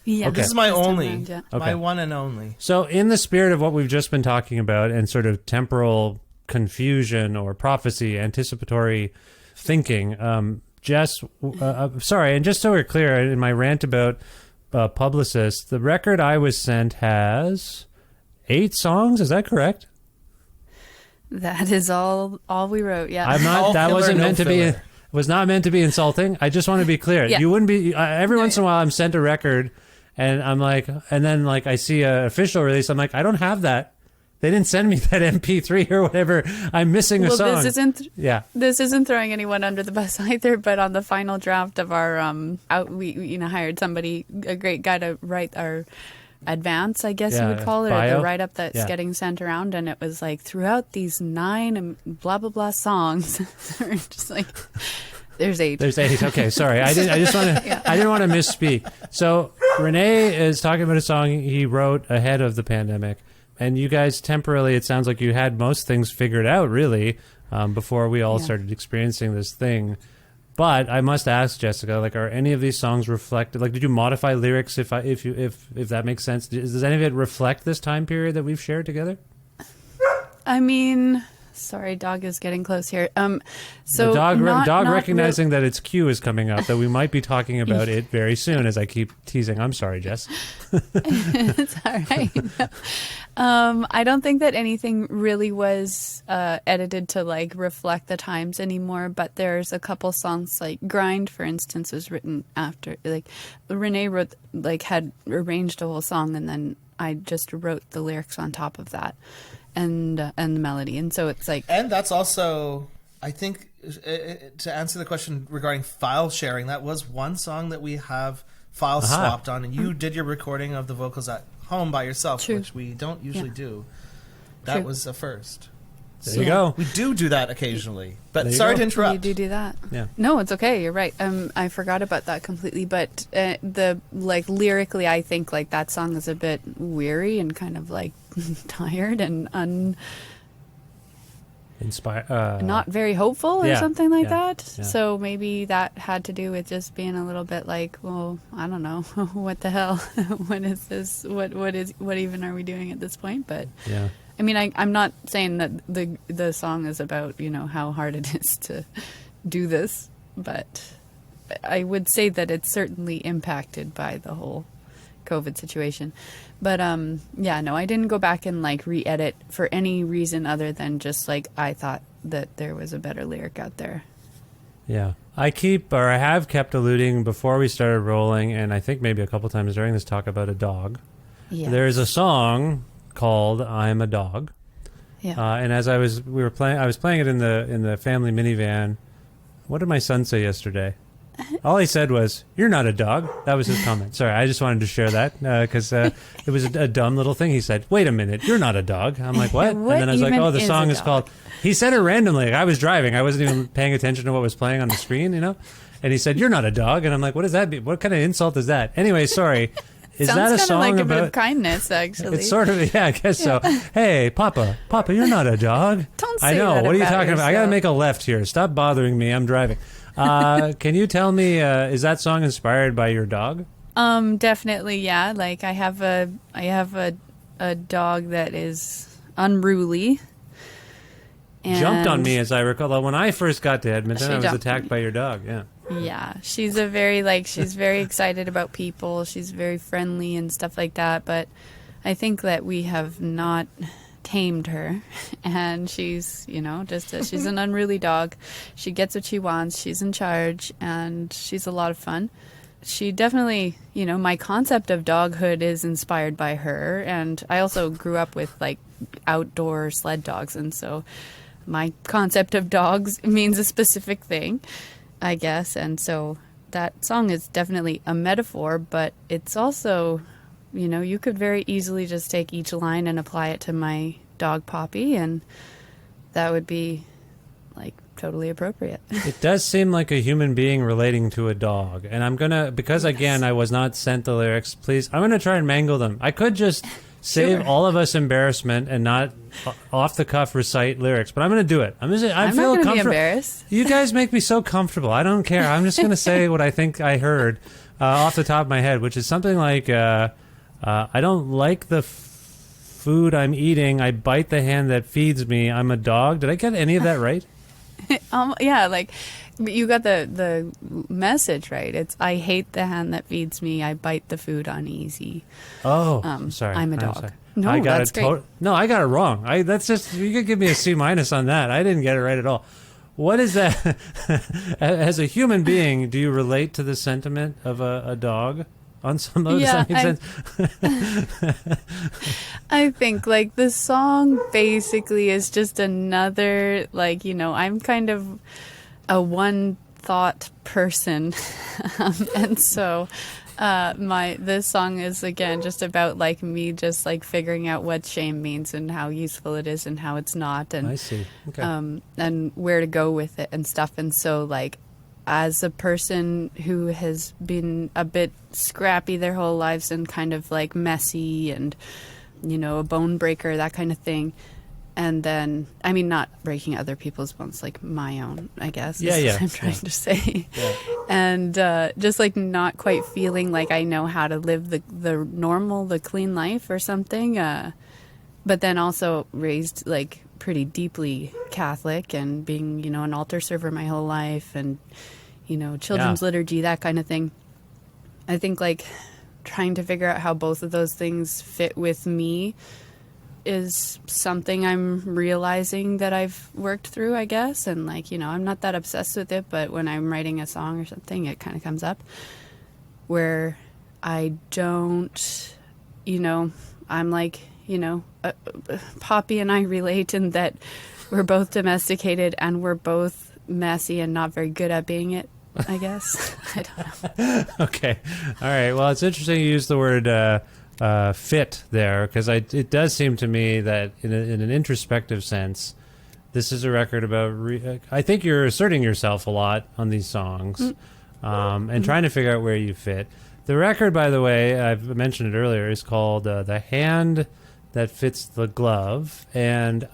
Yeah. Okay. This is my this time only. around, yeah. My one and only. So in the spirit of what we've just been talking about and sort of temporal confusion or prophecy, anticipatory thinking, Jess, sorry, and just so we're clear, in my rant about Publicist, the record I was sent has 8 songs. Is that correct? That is all we wrote, yeah. I'm not. All That filler, wasn't no meant to be. filler. Was not meant to be insulting. I just want to be clear. Yeah. You wouldn't be. Every once in a while, I'm sent a record, and I'm like, and then like I see an official release. I'm like, I don't have that. They didn't send me that MP3 or whatever. I'm missing a song. This isn't throwing anyone under the bus either. But on the final draft of our we hired somebody, a great guy, to write our advance, I guess you would call it, bio? or the write-up that's getting sent around, and it was like throughout these 9 and blah blah blah songs, we're just like, there's 8. There's 8. Okay, sorry. I just want to. I didn't want to misspeak. So Renee is talking about a song he wrote ahead of the pandemic, and you guys temporarily, it sounds like you had most things figured out really before we all started experiencing this thing. But I must ask, Jessica, like, are any of these songs reflected? Like, did you modify lyrics if that makes sense? Does any of it reflect this time period that we've shared together? I mean, sorry, dog is getting close here. So the dog not recognizing that its cue is coming up, that we might be talking about it very soon. As I keep teasing, I'm sorry, Jess. It's all right. I don't think that anything really was edited to like reflect the times anymore, but there's a couple songs, like Grind, for instance, was written after, like Renee wrote, like had arranged a whole song, and then I just wrote the lyrics on top of that and the melody. And so it's like, and that's also, I think, to answer the question regarding file sharing, that was one song that we have files swapped on, and you did your recording of the vocals at home by yourself, which we don't usually do. That was a first. There you go. We do that occasionally. But Sorry to interrupt. You do that. Yeah. No, it's okay. You're right. I forgot about that completely. But lyrically, I think like that song is a bit weary and kind of like tired and not very hopeful or something like that. Yeah. So maybe that had to do with just being a little bit like, well, I don't know, what the hell, what is this? What even are we doing at this point? But yeah. I mean, I'm not saying that the song is about, how hard it is to do this, but I would say that it's certainly impacted by the whole COVID situation. But no, I didn't go back and like re-edit for any reason other than just like I thought that there was a better lyric out there. Yeah. I have kept alluding before we started rolling, and I think maybe a couple times during this talk, about a dog. Yeah. There's a song called "I'm a Dog." Yeah. And as I was playing it in the family minivan. What did my son say yesterday? All he said was, "You're not a dog." That was his comment. Sorry, I just wanted to share that because it was a dumb little thing. He said, "Wait a minute, you're not a dog." I'm like, "What?" And then I was like, "Oh, the song is called." He said it randomly. Like, I was driving. I wasn't even paying attention to what was playing on the screen, And he said, "You're not a dog." And I'm like, "What does that mean? What kind of insult is that?" Anyway, sorry. Is Sounds that a song like a about bit of kindness, actually? It's sort of, I guess so. Hey, Papa, you're not a dog. Don't say I know. that What are you about talking about? I got to yourself. make a left here. Stop bothering me. I'm driving. Can you tell me, is that song inspired by your dog? Definitely, yeah. Like I have a dog that is unruly. Jumped on and- me, as I recall. When I first got to Edmonton, She I was jumped. attacked by your dog. Yeah. Yeah, she's she's very excited about people. She's very friendly and stuff like that. But I think that we have not tamed her, and she's she's an unruly dog. She gets what she wants. She's in charge, and she's a lot of fun. She definitely, my concept of doghood is inspired by her, and I also grew up with like outdoor sled dogs, and so my concept of dogs means a specific thing, I guess. And so that song is definitely a metaphor, but it's also, you know, you could very easily just take each line and apply it to my dog Poppy, and that would be like totally appropriate. It does seem like a human being relating to a dog. And I'm going to, because again, I was not sent the lyrics, please, I'm going to try and mangle them. I could just save Sure. all of us embarrassment and not off the cuff recite lyrics, but I'm going to do it. I I'm feel not going to be comfortable. embarrassed. You guys make me so comfortable. I don't care. I'm just going to say what I think I heard off the top of my head, which is something like, I don't like the food I'm eating. I bite the hand that feeds me. I'm a dog. Did I get any of that right? Yeah, like you got the message right. It's I hate the hand that feeds me. I bite the food uneasy. Oh, sorry. I'm a dog. sorry. No, I got that's it great. No, I got it wrong. That's just, you could give me a C- on that. I didn't get it right at all. What is that? As a human being, do you relate to the sentiment of a dog on some level? Yeah, Does that make sense? I think like the song basically is just another, like, you know, I'm kind of a one thought person. And so this song is again just about like me just like figuring out what shame means and how useful it is and how it's not, and I see. Okay. and where to go with it and stuff. And so like as a person who has been a bit scrappy their whole lives and kind of like messy and, you know, a bone breaker, that kind of thing. And then, I mean, not breaking other people's bones, like my own, I guess. Yeah, is yeah, what I'm trying to say. Yeah. And just like not quite feeling like I know how to live the normal, the clean life or something. But then also raised like pretty deeply Catholic and being, you know, an altar server my whole life and, you know, children's liturgy, that kind of thing. I think like trying to figure out how both of those things fit with me is something I'm realizing that I've worked through, I guess. And like, you know, I'm not that obsessed with it, but when I'm writing a song or something, it kind of comes up where I don't, you know, I'm like, you know, Poppy and I relate in that we're both domesticated and we're both messy and not very good at being it, I guess. I don't know. Okay. All right. Well, it's interesting you use the word fit there, because it does seem to me that in an introspective sense, this is a record about I think you're asserting yourself a lot on these songs and trying to figure out where you fit. The record, by the way, I've mentioned it earlier, is called The Hand That Fits the Glove. And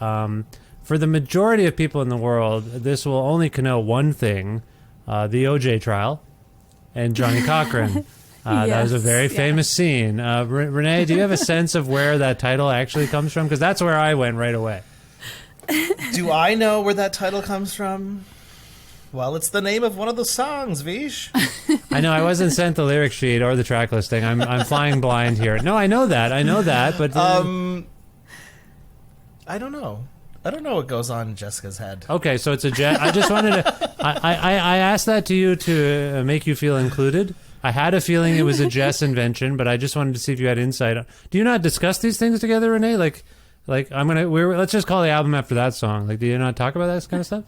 for the majority of people in the world, this will only connote one thing, the OJ trial and Johnny Cochran. That was a very famous scene. Renee, do you have a sense of where that title actually comes from? Because that's where I went right away. Do I know where that title comes from? Well, it's the name of one of the songs, Vish. I know I wasn't sent the lyric sheet or the track listing. I'm flying blind here. No, I know that, but I don't know. I don't know what goes on in Jessica's head. okay, so it's a Jess. I just wanted to. I asked that to you to make you feel included. I had a feeling it was a Jess invention, but I just wanted to see if you had insight. Do you not discuss these things together, Renee? Like let's just call the album after that song. Like, do you not talk about that kind of stuff?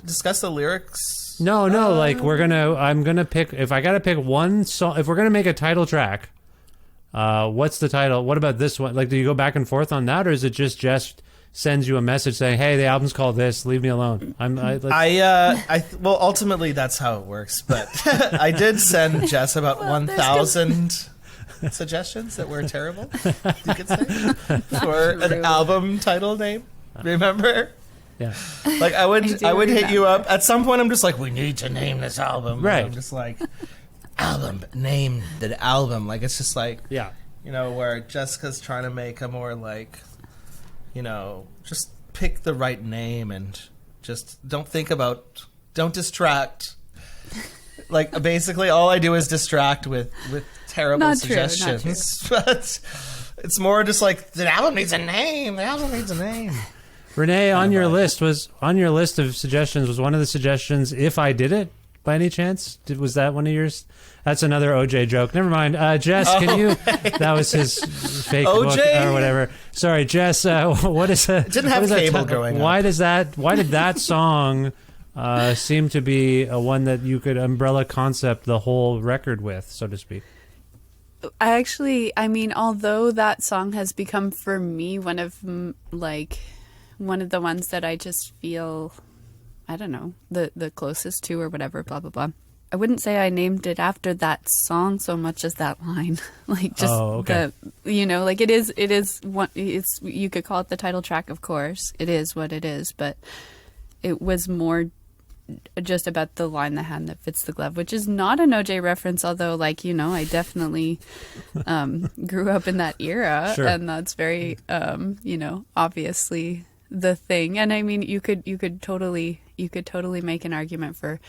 Discuss the lyrics. No. I'm gonna pick. If I gotta pick one song, if we're gonna make a title track, what's the title? What about this one? Like, do you go back and forth on that, or is it just sends you a message saying, "Hey, the album's called this. Leave me alone." Well, ultimately that's how it works. But I did send Jess about 1,000 suggestions that were terrible. You could say for an album title name. Remember? Yeah. Like I would hit remember. you up at some point. I'm just like, we need to name this album. Right. And I'm just like, album, name the album. Like it's just like, Yeah. you know, where Jessica's trying to make a more like, you know, just pick the right name and just don't distract. Like basically all I do is distract with terrible Not true, not suggestions. But it's more just like the album needs a name. The album needs a name. Renee, on your list of suggestions, was one of the suggestions "If I Did It" by any chance? Was that one of yours? That's another OJ joke. Never mind. Jess, can you? That was his fake OJ? book or whatever. Sorry, Jess. What is that? It didn't have cable growing up. Why did that song seemed to be one that you could umbrella concept the whole record with, so to speak. I mean, although that song has become for me one of the ones that I just feel, I don't know, the closest to or whatever, blah, blah, blah. I wouldn't say I named it after that song so much as that line. Like just like it is one, it's, you could call it the title track, of course. It is what it is, but it was more just about the line, the hand that fits the glove, which is not an OJ reference, although I definitely grew up in that era. Sure. And that's very obviously the thing. And I mean, you could totally make an argument for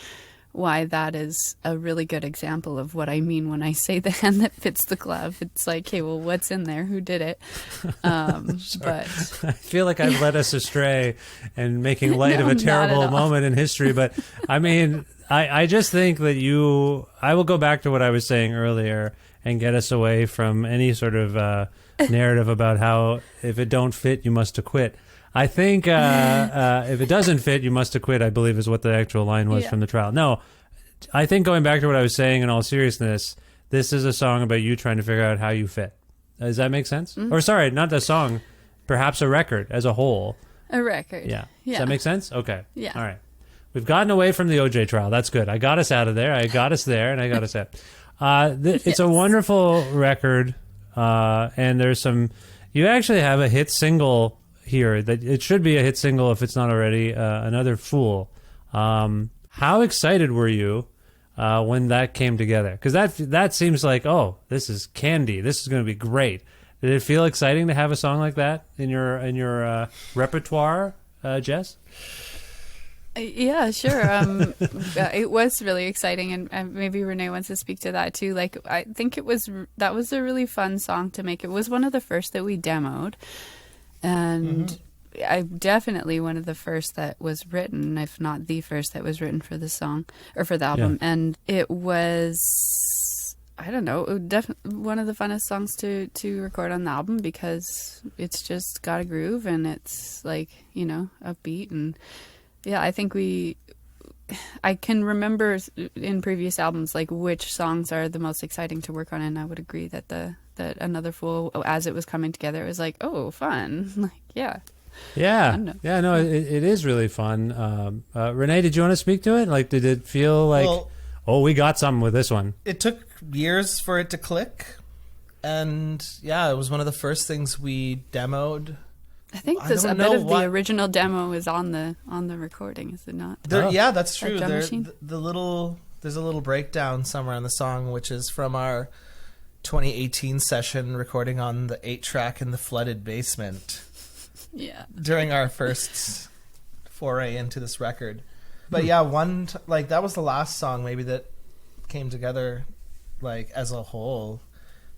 why that is a really good example of what I mean when I say the hand that fits the glove. It's like, hey, well, what's in there? Who did it? But I feel like I've led us astray and making light of a terrible moment in history. But I mean, I just think that I will go back to what I was saying earlier and get us away from any sort of narrative about how if it don't fit, you must acquit. I think if it doesn't fit, you must acquit, I believe is what the actual line was from the trial. No, I think going back to what I was saying in all seriousness, this is a song about you trying to figure out how you fit. Does that make sense? Mm-hmm. Or sorry, not the song, perhaps a record as a whole. A record. Yeah. Does that make sense? Okay. Yeah. All right. We've gotten away from the OJ trial. That's good. I got us out of there. I got us there, and I got us out. It's a wonderful record, and there's some... You actually have a hit single here that it should be a hit single if it's not already, Another Fool. How excited were you when that came together? Because that seems like, oh, this is candy. This is going to be great. Did it feel exciting to have a song like that in your repertoire, Jess? Yeah, sure. It was really exciting, and maybe Renee wants to speak to that too. Like, I think that was a really fun song to make. It was one of the first that we demoed. And I definitely one of the first that was written, if not the first that was written for the song or for the album. Yeah. And it was, I don't know, definitely one of the funnest songs to record on the album because it's just got a groove and it's like, upbeat. And yeah, I think I can remember in previous albums, like which songs are the most exciting to work on. And I would agree that that Another Fool, as it was coming together, it was like, oh, fun. Like, yeah. Yeah. No, it is really fun. Renee, did you want to speak to it? Like, did it feel like, we got something with this one? It took years for it to click. And yeah, it was one of the first things we demoed. I think a bit of the original demo is on the recording, is it not? Yeah, that's true. There's a little breakdown somewhere on the song, which is from our 2018 session recording on the 8-track in the flooded basement. Yeah. During our first foray into this record. But yeah, that was the last song maybe that came together like as a whole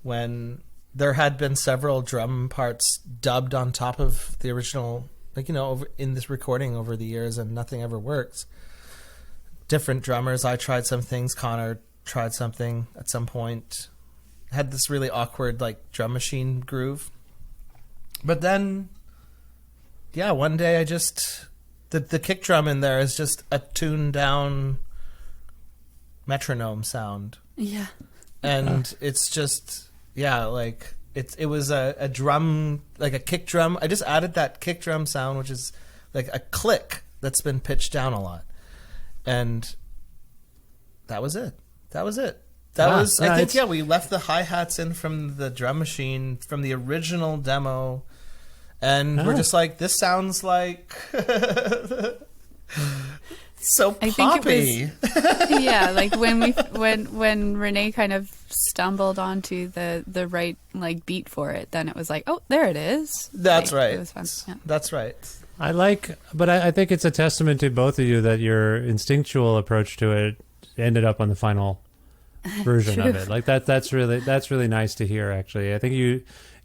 when there had been several drum parts dubbed on top of the original, over in this recording over the years, and nothing ever works. Different drummers. I tried some things. Connor tried something at some point. Had this really awkward drum machine groove. But then, yeah, one day I just... The kick drum in there is just a tuned down metronome sound. Yeah. And it's just... Yeah, it was a drum, like a kick drum. I just added that kick drum sound, which is like a click that's been pitched down a lot. And that was it. I think, we left the hi-hats in from the drum machine from the original demo. And we're just like, this sounds like... so poppy. I think it was, yeah, like when Renee kind of stumbled onto the right beat for it, then it was like, oh, there it is. That's right. It was fun. Yeah. That's right. But I think it's a testament to both of you that your instinctual approach to it ended up on the final version of it. Like that's really nice to hear. Actually, I think you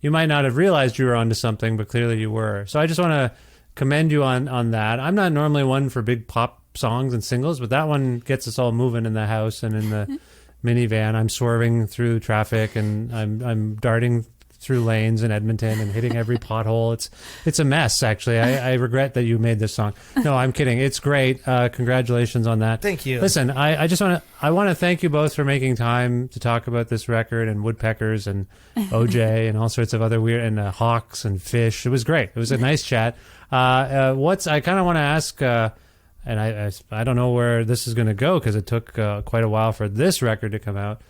might not have realized you were onto something, but clearly you were. So I just want to commend you on that. I'm not normally one for big pop songs and singles, but that one gets us all moving in the house and in the minivan. I'm swerving through traffic and I'm darting through lanes in Edmonton and hitting every pothole. It's a mess, actually. I regret that you made this song. No, I'm kidding. It's great. Congratulations on that. Thank you. Listen, I want to thank you both for making time to talk about this record and woodpeckers and OJ and all sorts of other weird and hawks and fish. It was great. It was a nice chat. I kind of want to ask, and I don't know where this is going to go because it took quite a while for this record to come out.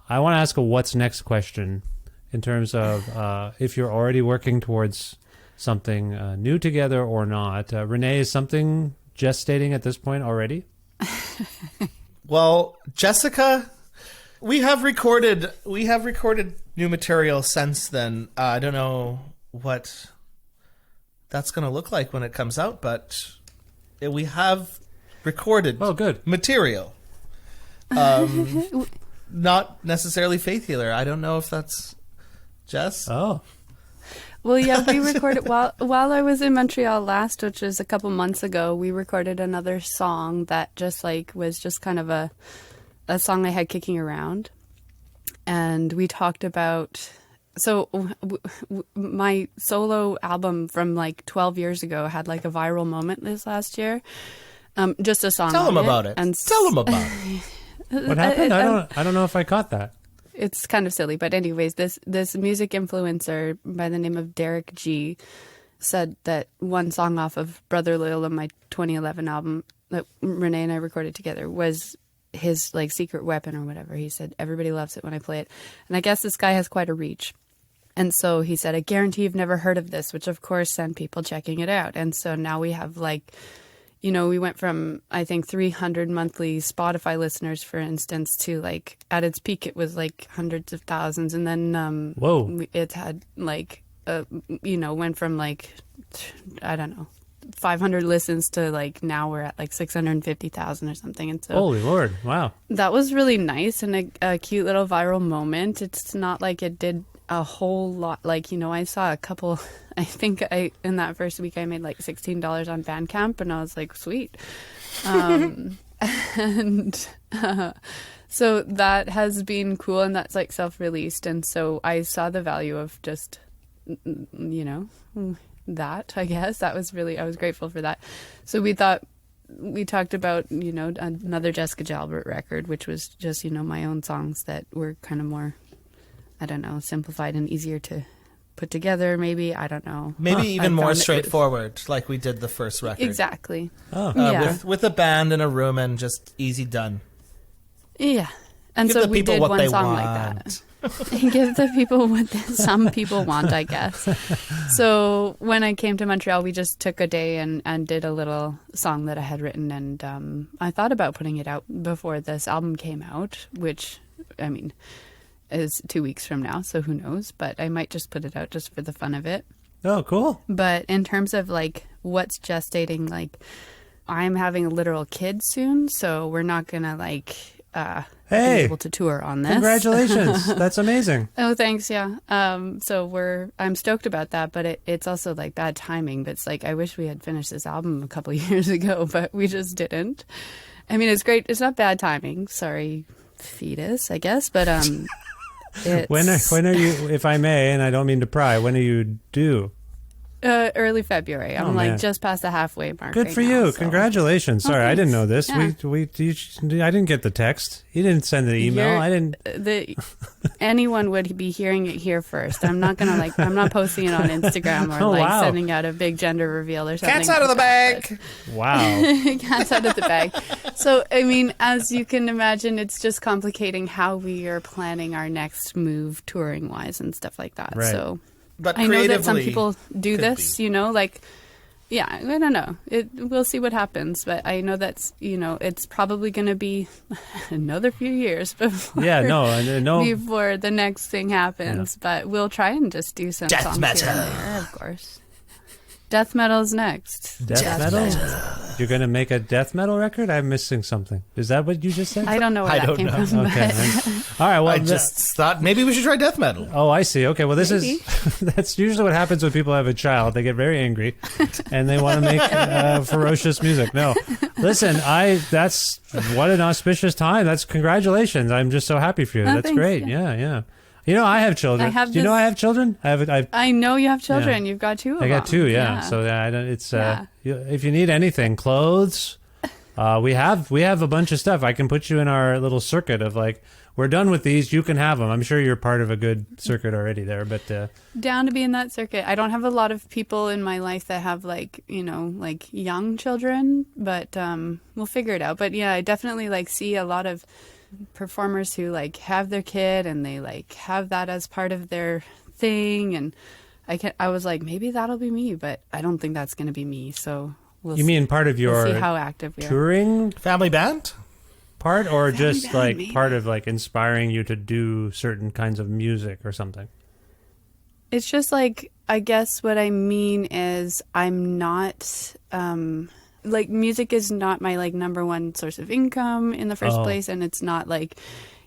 I want to ask a what's next question in terms of if you're already working towards something new together or not. Renee, is something gestating at this point already? Well, Jessica, we have recorded new material since then. I don't know what that's going to look like when it comes out, but we have recorded good material. Not necessarily Faith Healer. I don't know if that's Jess. Oh. Well, yeah, we recorded while I was in Montreal last, which was a couple months ago. We recorded another song that was just kind of a song I had kicking around, and we talked about. So my solo album from 12 years ago had a viral moment this last year. Just a song. Tell them on about it. And Tell them about it. What happened? I don't know if I caught that. It's kind of silly, but anyways, this music influencer by the name of Derek G said that one song off of Brother Loyal, my 2011 album that Renee and I recorded together, was his secret weapon or whatever. He said everybody loves it when I play it, and I guess this guy has quite a reach. And so he said, I guarantee you've never heard of this, which of course sent people checking it out. And so now we have we went from, I think, 300 monthly Spotify listeners, for instance, to at its peak, it was hundreds of thousands. And then it had went from I don't know, 500 listens to now we're at 650,000 or something. And so, holy Lord, wow. That was really nice and a cute little viral moment. It's not like it did a whole lot. I saw a couple, I think in that first week I made $16 on Bandcamp, and I was like, sweet. So that has been cool, and that's self-released. And so I saw the value of just, that, I guess. I was grateful for that. So we talked about, another Jessica Jalbert record, which was just, my own songs that were kind of more, I don't know, simplified and easier to put together, maybe. I don't know. Maybe even more straightforward, like we did the first record. Exactly. Oh. Yeah. With a band in a room and just easy done. Yeah. And Give so the we people did what one they song want. like that. Give the people what some people want, I guess. So when I came to Montreal, we just took a day and did a little song that I had written, and I thought about putting it out before this album came out, which, I mean, is 2 weeks from now, so who knows, but I might just put it out just for the fun of it. Oh, cool. But in terms of what's gestating, I'm having a literal kid soon, so we're not gonna be able to tour on this. Congratulations. That's amazing. Oh, thanks. Yeah. So I'm stoked about that, but it's also bad timing. But it's I wish we had finished this album a couple of years ago, but we just didn't. I mean, it's great. It's not bad timing. Sorry, fetus, I guess. But when are you, if I may, and I don't mean to pry, when are you due? Early February. I'm man. just past the halfway mark. Good right for now, you. so. Congratulations. Sorry, I didn't know this. Yeah. I didn't get the text. You didn't send the email. I didn't. Anyone would be hearing it here first. I'm not gonna I'm not posting it on Instagram or wow. sending out a big gender reveal or something. Cat's out of the bag. Wow. Cat's out of the bag. So, I mean, as you can imagine, it's just complicating how we are planning our next move touring wise and stuff like that. Right. So But I know that some creatively, people do could this, be. yeah, I don't know. We'll see what happens, but I know that's, it's probably going to be another few years before, before the next thing happens, but we'll try and just do some Death songs metal. here and there, of course. Death metal's next. Death metal? You're going to make a death metal record? I'm missing something. Is that what you just said? I don't know where that came from. Okay. All right. Well, I just thought maybe we should try death metal. Oh, I see. Okay. Well, Maybe. that's usually what happens when people have a child. They get very angry and they want to make ferocious music. No, listen, that's what an auspicious time. That's congratulations. I'm just so happy for you. Oh, That's thanks, great. yeah. Yeah. You know, I have children. I have Do you know this- I have children? I know you have children. Yeah. You've got two of I them. got two, yeah. So I don't, it's Yeah. if you need anything, clothes, we have a bunch of stuff. I can put you in our little circuit of like, we're done with these. You can have them. I'm sure you're part of a good circuit already there, but Down to be in that circuit. I don't have a lot of people in my life that have like, you know, like young children, but we'll figure it out. But yeah, I definitely like see a lot of performers who like have their kid and they like have that as part of their thing, and I was like, maybe that'll be me, but I don't think that's going to be me. So we'll you see. mean part of your We'll see how active we are. touring Family band? part, or just band, like maybe. part of like inspiring you to do certain kinds of music or something? It's just like, I guess what I mean is I'm not, like music is not my like number one source of income in the first Oh. place. And it's not like,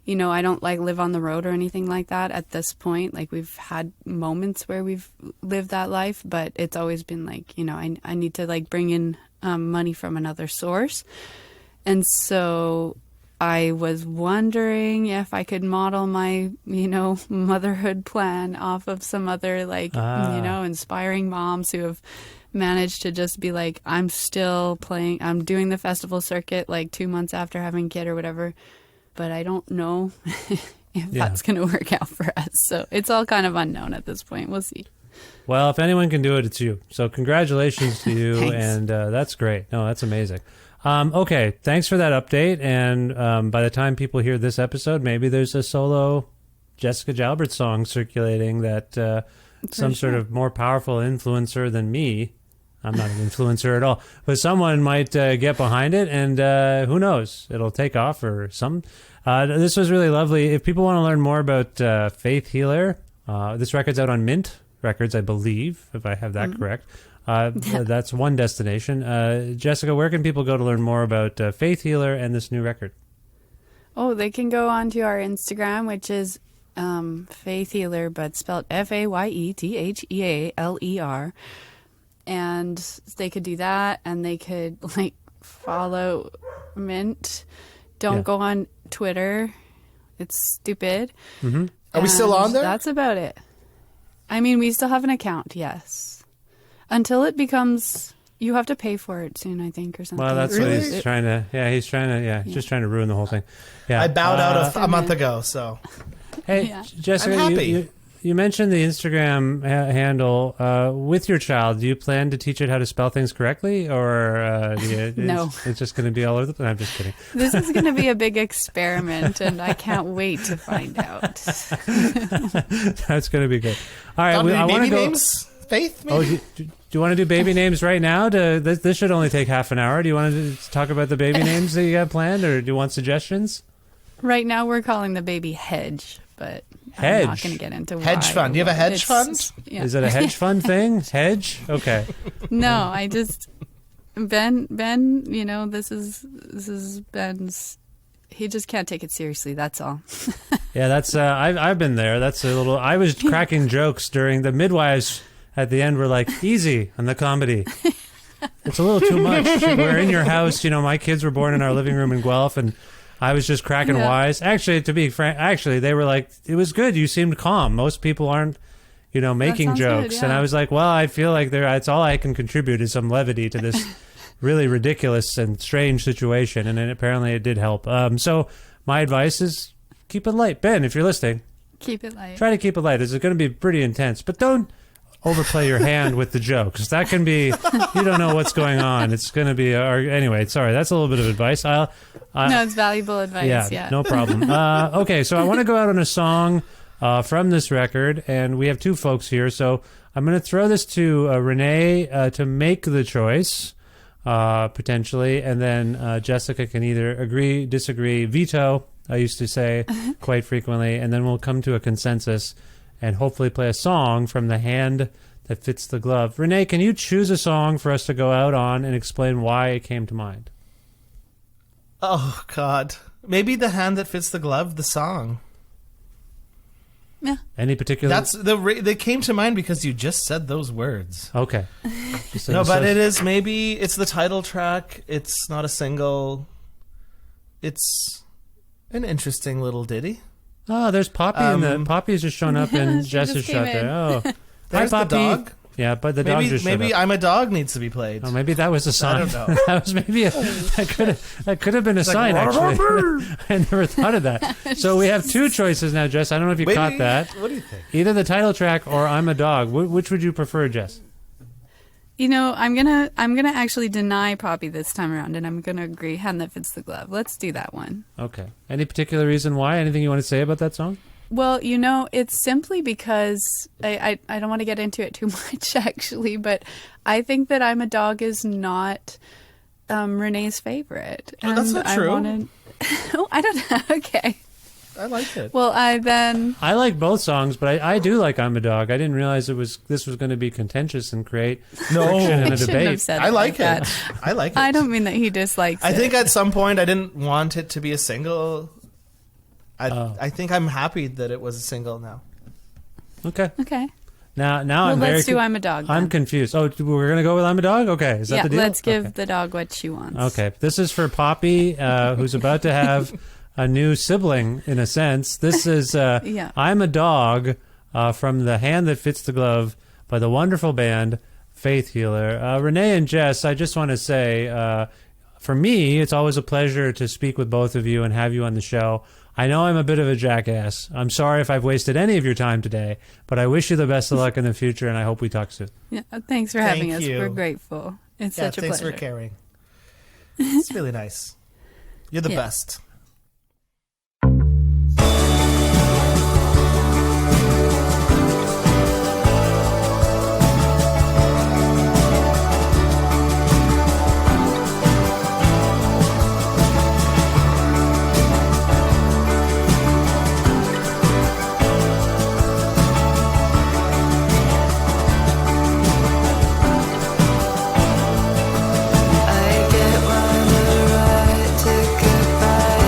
you know, I don't like live on the road or anything like that at this point. Like we've had moments where we've lived that life, but it's always been like, you know, I need to like bring in money from another source. And so I was wondering if I could model my, you know, motherhood plan off of some other like, you know, inspiring moms who have managed to just be like, I'm still playing, I'm doing the festival circuit like 2 months after having a kid or whatever, but I don't know if that's going to work out for us. So it's all kind of unknown at this point. We'll see. Well, if anyone can do it, it's you. So congratulations to you, Thanks. and that's great. No, that's amazing. Okay, thanks for that update. And by the time people hear this episode, maybe there's a solo Jessica Jalbert song circulating that some sort of more powerful influencer than me. I'm not an influencer at all, but someone might get behind it, and who knows? It'll take off or some. This was really lovely. If people want to learn more about Faith Healer, this record's out on Mint Records, I believe, if I have that correct. That's one destination. Jessica, where can people go to learn more about Faith Healer and this new record? Oh, they can go on to our Instagram, which is Faith Healer, but spelled FAYETHEALER. And they could do that, and they could like follow Mint. Don't Yeah. go on Twitter. It's stupid. Are we still on there? That's about it. I mean, we still have an account, yes. Until it becomes, you have to pay for it soon, I think, or something. Well, that's Really? what he's trying to. Yeah, he's trying to. Just trying to ruin the whole thing. Yeah, I bowed out a month ago, so. Hey, Yeah. Jessica, I'm happy. you mentioned the Instagram handle with your child. Do you plan to teach it how to spell things correctly, or No. It's just going to be all over the place? I'm just kidding. This is going to be a big experiment, and I can't wait to find out. That's going to be good. All right, Got any I want to baby go. names? Faith, maybe? Oh, do you want to do baby names right now? This should only take half an hour. Do you want to talk about the baby names that you got planned, or do you want suggestions? Right now, we're calling the baby Hedge, but I'm Hedge? not going to get into Hedge why. fund. Do you have a hedge It's- fund? Yeah. Is it a hedge fund thing? Hedge? Okay. No, I just Ben. You know, this is Ben's. He just can't take it seriously. That's all. Yeah, that's I've been there. That's a little. I was cracking jokes during the midwives at the end. Were like easy on the comedy. It's a little too much. We're in your house. You know, my kids were born in our living room in Guelph, and I was just cracking Yeah. wise. Actually, to be frank, they were like, it was good. You seemed calm. Most people aren't, you know, making sounds good, jokes. And yeah. I was like, well, I feel like it's all I can contribute is some levity to this really ridiculous and strange situation. And then apparently it did help. So my advice is keep it light. Ben, if you're listening, Keep it light. try to keep it light. It's going to be pretty intense, but don't overplay your hand with the jokes. That can be, you don't know what's going on. It's going to be, anyway, sorry, that's a little bit of advice. No, it's valuable advice. Yeah. No problem. Okay, so I want to go out on a song from this record, and we have two folks here, so I'm going to throw this to Renee to make the choice, potentially, and then Jessica can either agree, disagree, veto, I used to say quite frequently, and then we'll come to a consensus and hopefully play a song from the hand that fits the glove. Renee, can you choose a song for us to go out on and explain why it came to mind? Oh, God. Maybe The Hand That Fits the Glove, the song. Yeah. Any particular... They came to mind because you just said those words. Okay. Just No, an but it associ- it's the title track. It's not a single. It's an interesting little ditty. Oh, there's Poppy in the Poppy's just shown up in She Jess's just shot came there. in. Oh, hi There's the Poppy. dog. Yeah, but the dog Maybe just showed maybe up. I'm a Dog needs to be played. Oh, maybe that was a sign. I don't know. That was maybe that could have been a sign. Actually, I never thought of that. So we have two choices now, Jess. I don't know if you Wait, caught that. What do you think? Either the title track or "I'm a Dog." Which would you prefer, Jess? You know, I'm gonna actually deny Poppy this time around, and I'm gonna agree Hand That Fits the Glove. Let's do that one. Okay. Any particular reason why? Anything you want to say about that song? Well, you know, it's simply because I don't want to get into it too much, actually, but I think that I'm a Dog is not Renee's favorite. Oh, that's not true. Oh, I don't know. Okay. I like it. Well, I like both songs, but I do like "I'm a Dog." I didn't realize this was going to be contentious and create friction in I a shouldn't have debate. said I like it. that. I like it. I don't mean that he dislikes it. I think at some point I didn't want it to be a single. I think I'm happy that it was a single now. Okay. Okay. Now Well, I'm very. let's do I'm a Dog. I'm then. confused. Oh, we're gonna go with "I'm a Dog." Okay, is that Yeah, the deal? let's give Okay. the dog what she wants. Okay, this is for Poppy, who's about to have a new sibling, in a sense. This is Yeah. I'm a Dog from The Hand That Fits the Glove by the wonderful band Faith Healer. Renee and Jess, I just want to say, for me, it's always a pleasure to speak with both of you and have you on the show. I know I'm a bit of a jackass. I'm sorry if I've wasted any of your time today, but I wish you the best of luck in the future, and I hope we talk soon. Yeah, thanks for having Thank us. you. We're grateful. It's Yeah, such a thanks pleasure. for caring. It's really nice. You're the Yeah. best. I get one right to goodbye.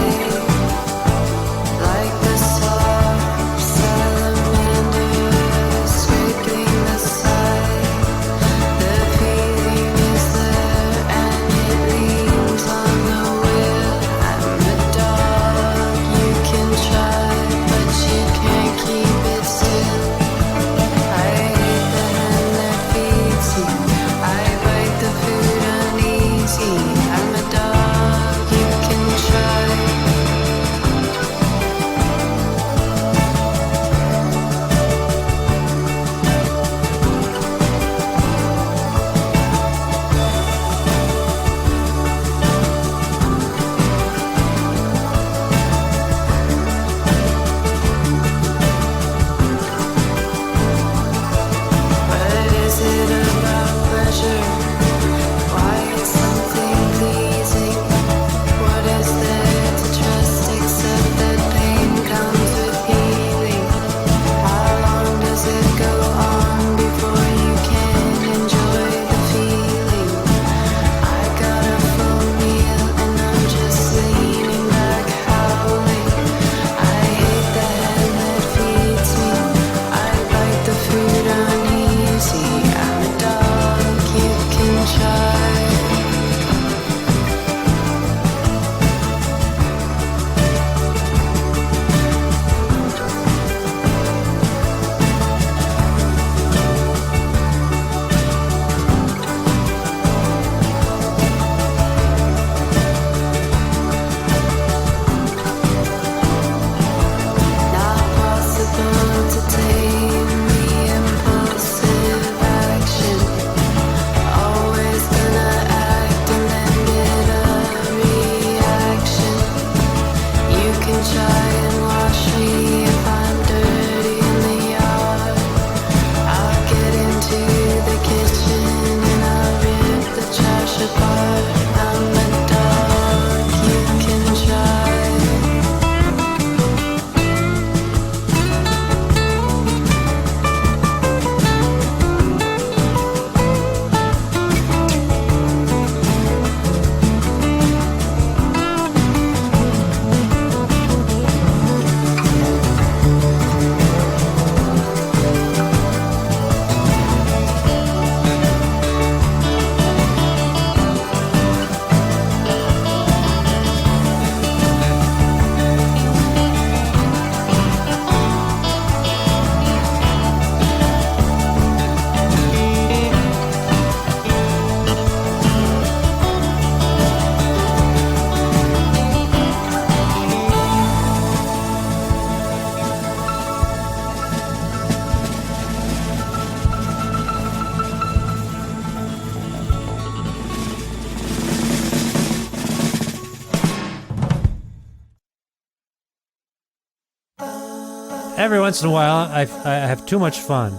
every once in a while, I have too much fun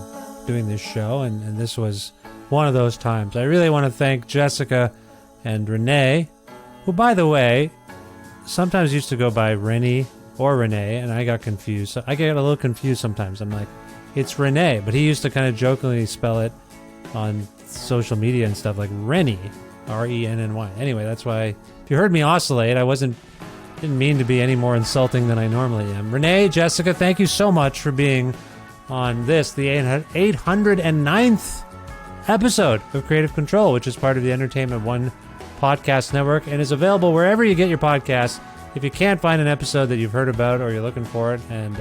doing this show, and this was one of those times. I really want to thank Jessica and Renee, who, by the way, sometimes used to go by Rennie or Renee, and I got confused. So I get a little confused sometimes. I'm like, it's Renee, but he used to kind of jokingly spell it on social media and stuff like Rennie, R-E-N-N-Y. Anyway, that's why if you heard me oscillate, I didn't mean to be any more insulting than I normally am. Renee, Jessica, thank you so much for being on this, the 809th episode of Creative Control, which is part of the Entertainment One podcast network and is available wherever you get your podcasts. If you can't find an episode that you've heard about or you're looking for it, and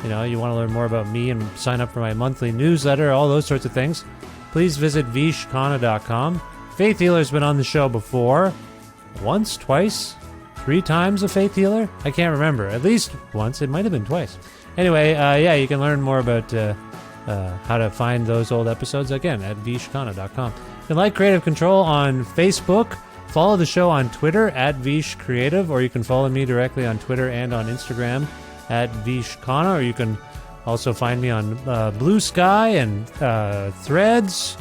you want to learn more about me and sign up for my monthly newsletter, all those sorts of things, please visit vishkhanna.com. Faith Healer's been on the show before. Once, twice, 3 times a Faith Healer? I can't remember. At least once. It might have been twice. Anyway, you can learn more about how to find those old episodes, again, at vishkhanna.com. You can like Creative Control on Facebook. Follow the show on Twitter, at Vish Creative, or you can follow me directly on Twitter and on Instagram, at Vishkhanna, or you can also find me on Blue Sky and Threads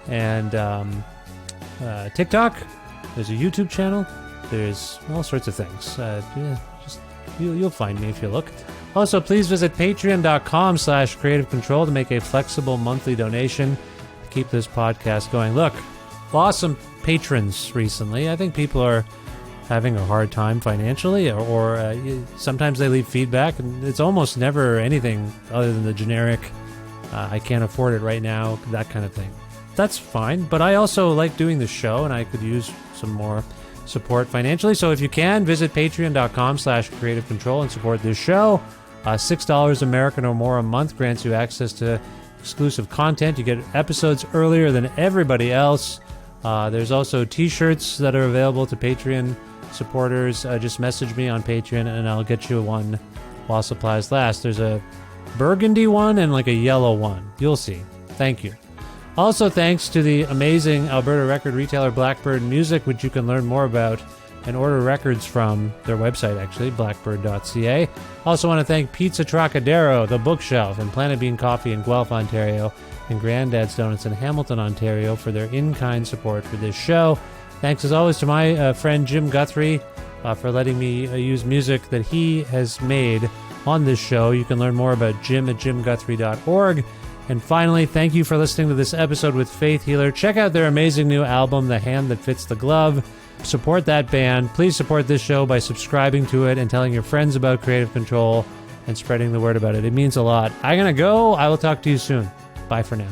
and TikTok. There's a YouTube channel. There's all sorts of things. You'll find me if you look. Also, please visit patreon.com/Creative Control to make a flexible monthly donation to keep this podcast going. Look, lost some patrons recently. I think people are having a hard time financially, or sometimes they leave feedback, and it's almost never anything other than the generic, I can't afford it right now, that kind of thing. That's fine, but I also like doing the show, and I could use some more support financially. So if you can, visit patreon.com/Creative Control and support this show. $6 American or more a month grants you access to exclusive content. You get episodes earlier than everybody else. There's also t-shirts that are available to Patreon supporters. Just message me on Patreon and I'll get you one while supplies last. There's a burgundy one and like a yellow one. You'll see. Thank you. Also, thanks to the amazing Alberta record retailer Blackbird Music, which you can learn more about and order records from their website, actually, blackbird.ca. Also want to thank Pizza Trocadero, The Bookshelf, and Planet Bean Coffee in Guelph, Ontario, and Granddad's Donuts in Hamilton, Ontario, for their in-kind support for this show. Thanks, as always, to my friend Jim Guthrie for letting me use music that he has made on this show. You can learn more about Jim at jimguthrie.org. And finally, thank you for listening to this episode with Faith Healer. Check out their amazing new album, The Hand That Fits the Glove. Support that band. Please support this show by subscribing to it and telling your friends about Creative Control and spreading the word about it. It means a lot. I'm going to go. I will talk to you soon. Bye for now.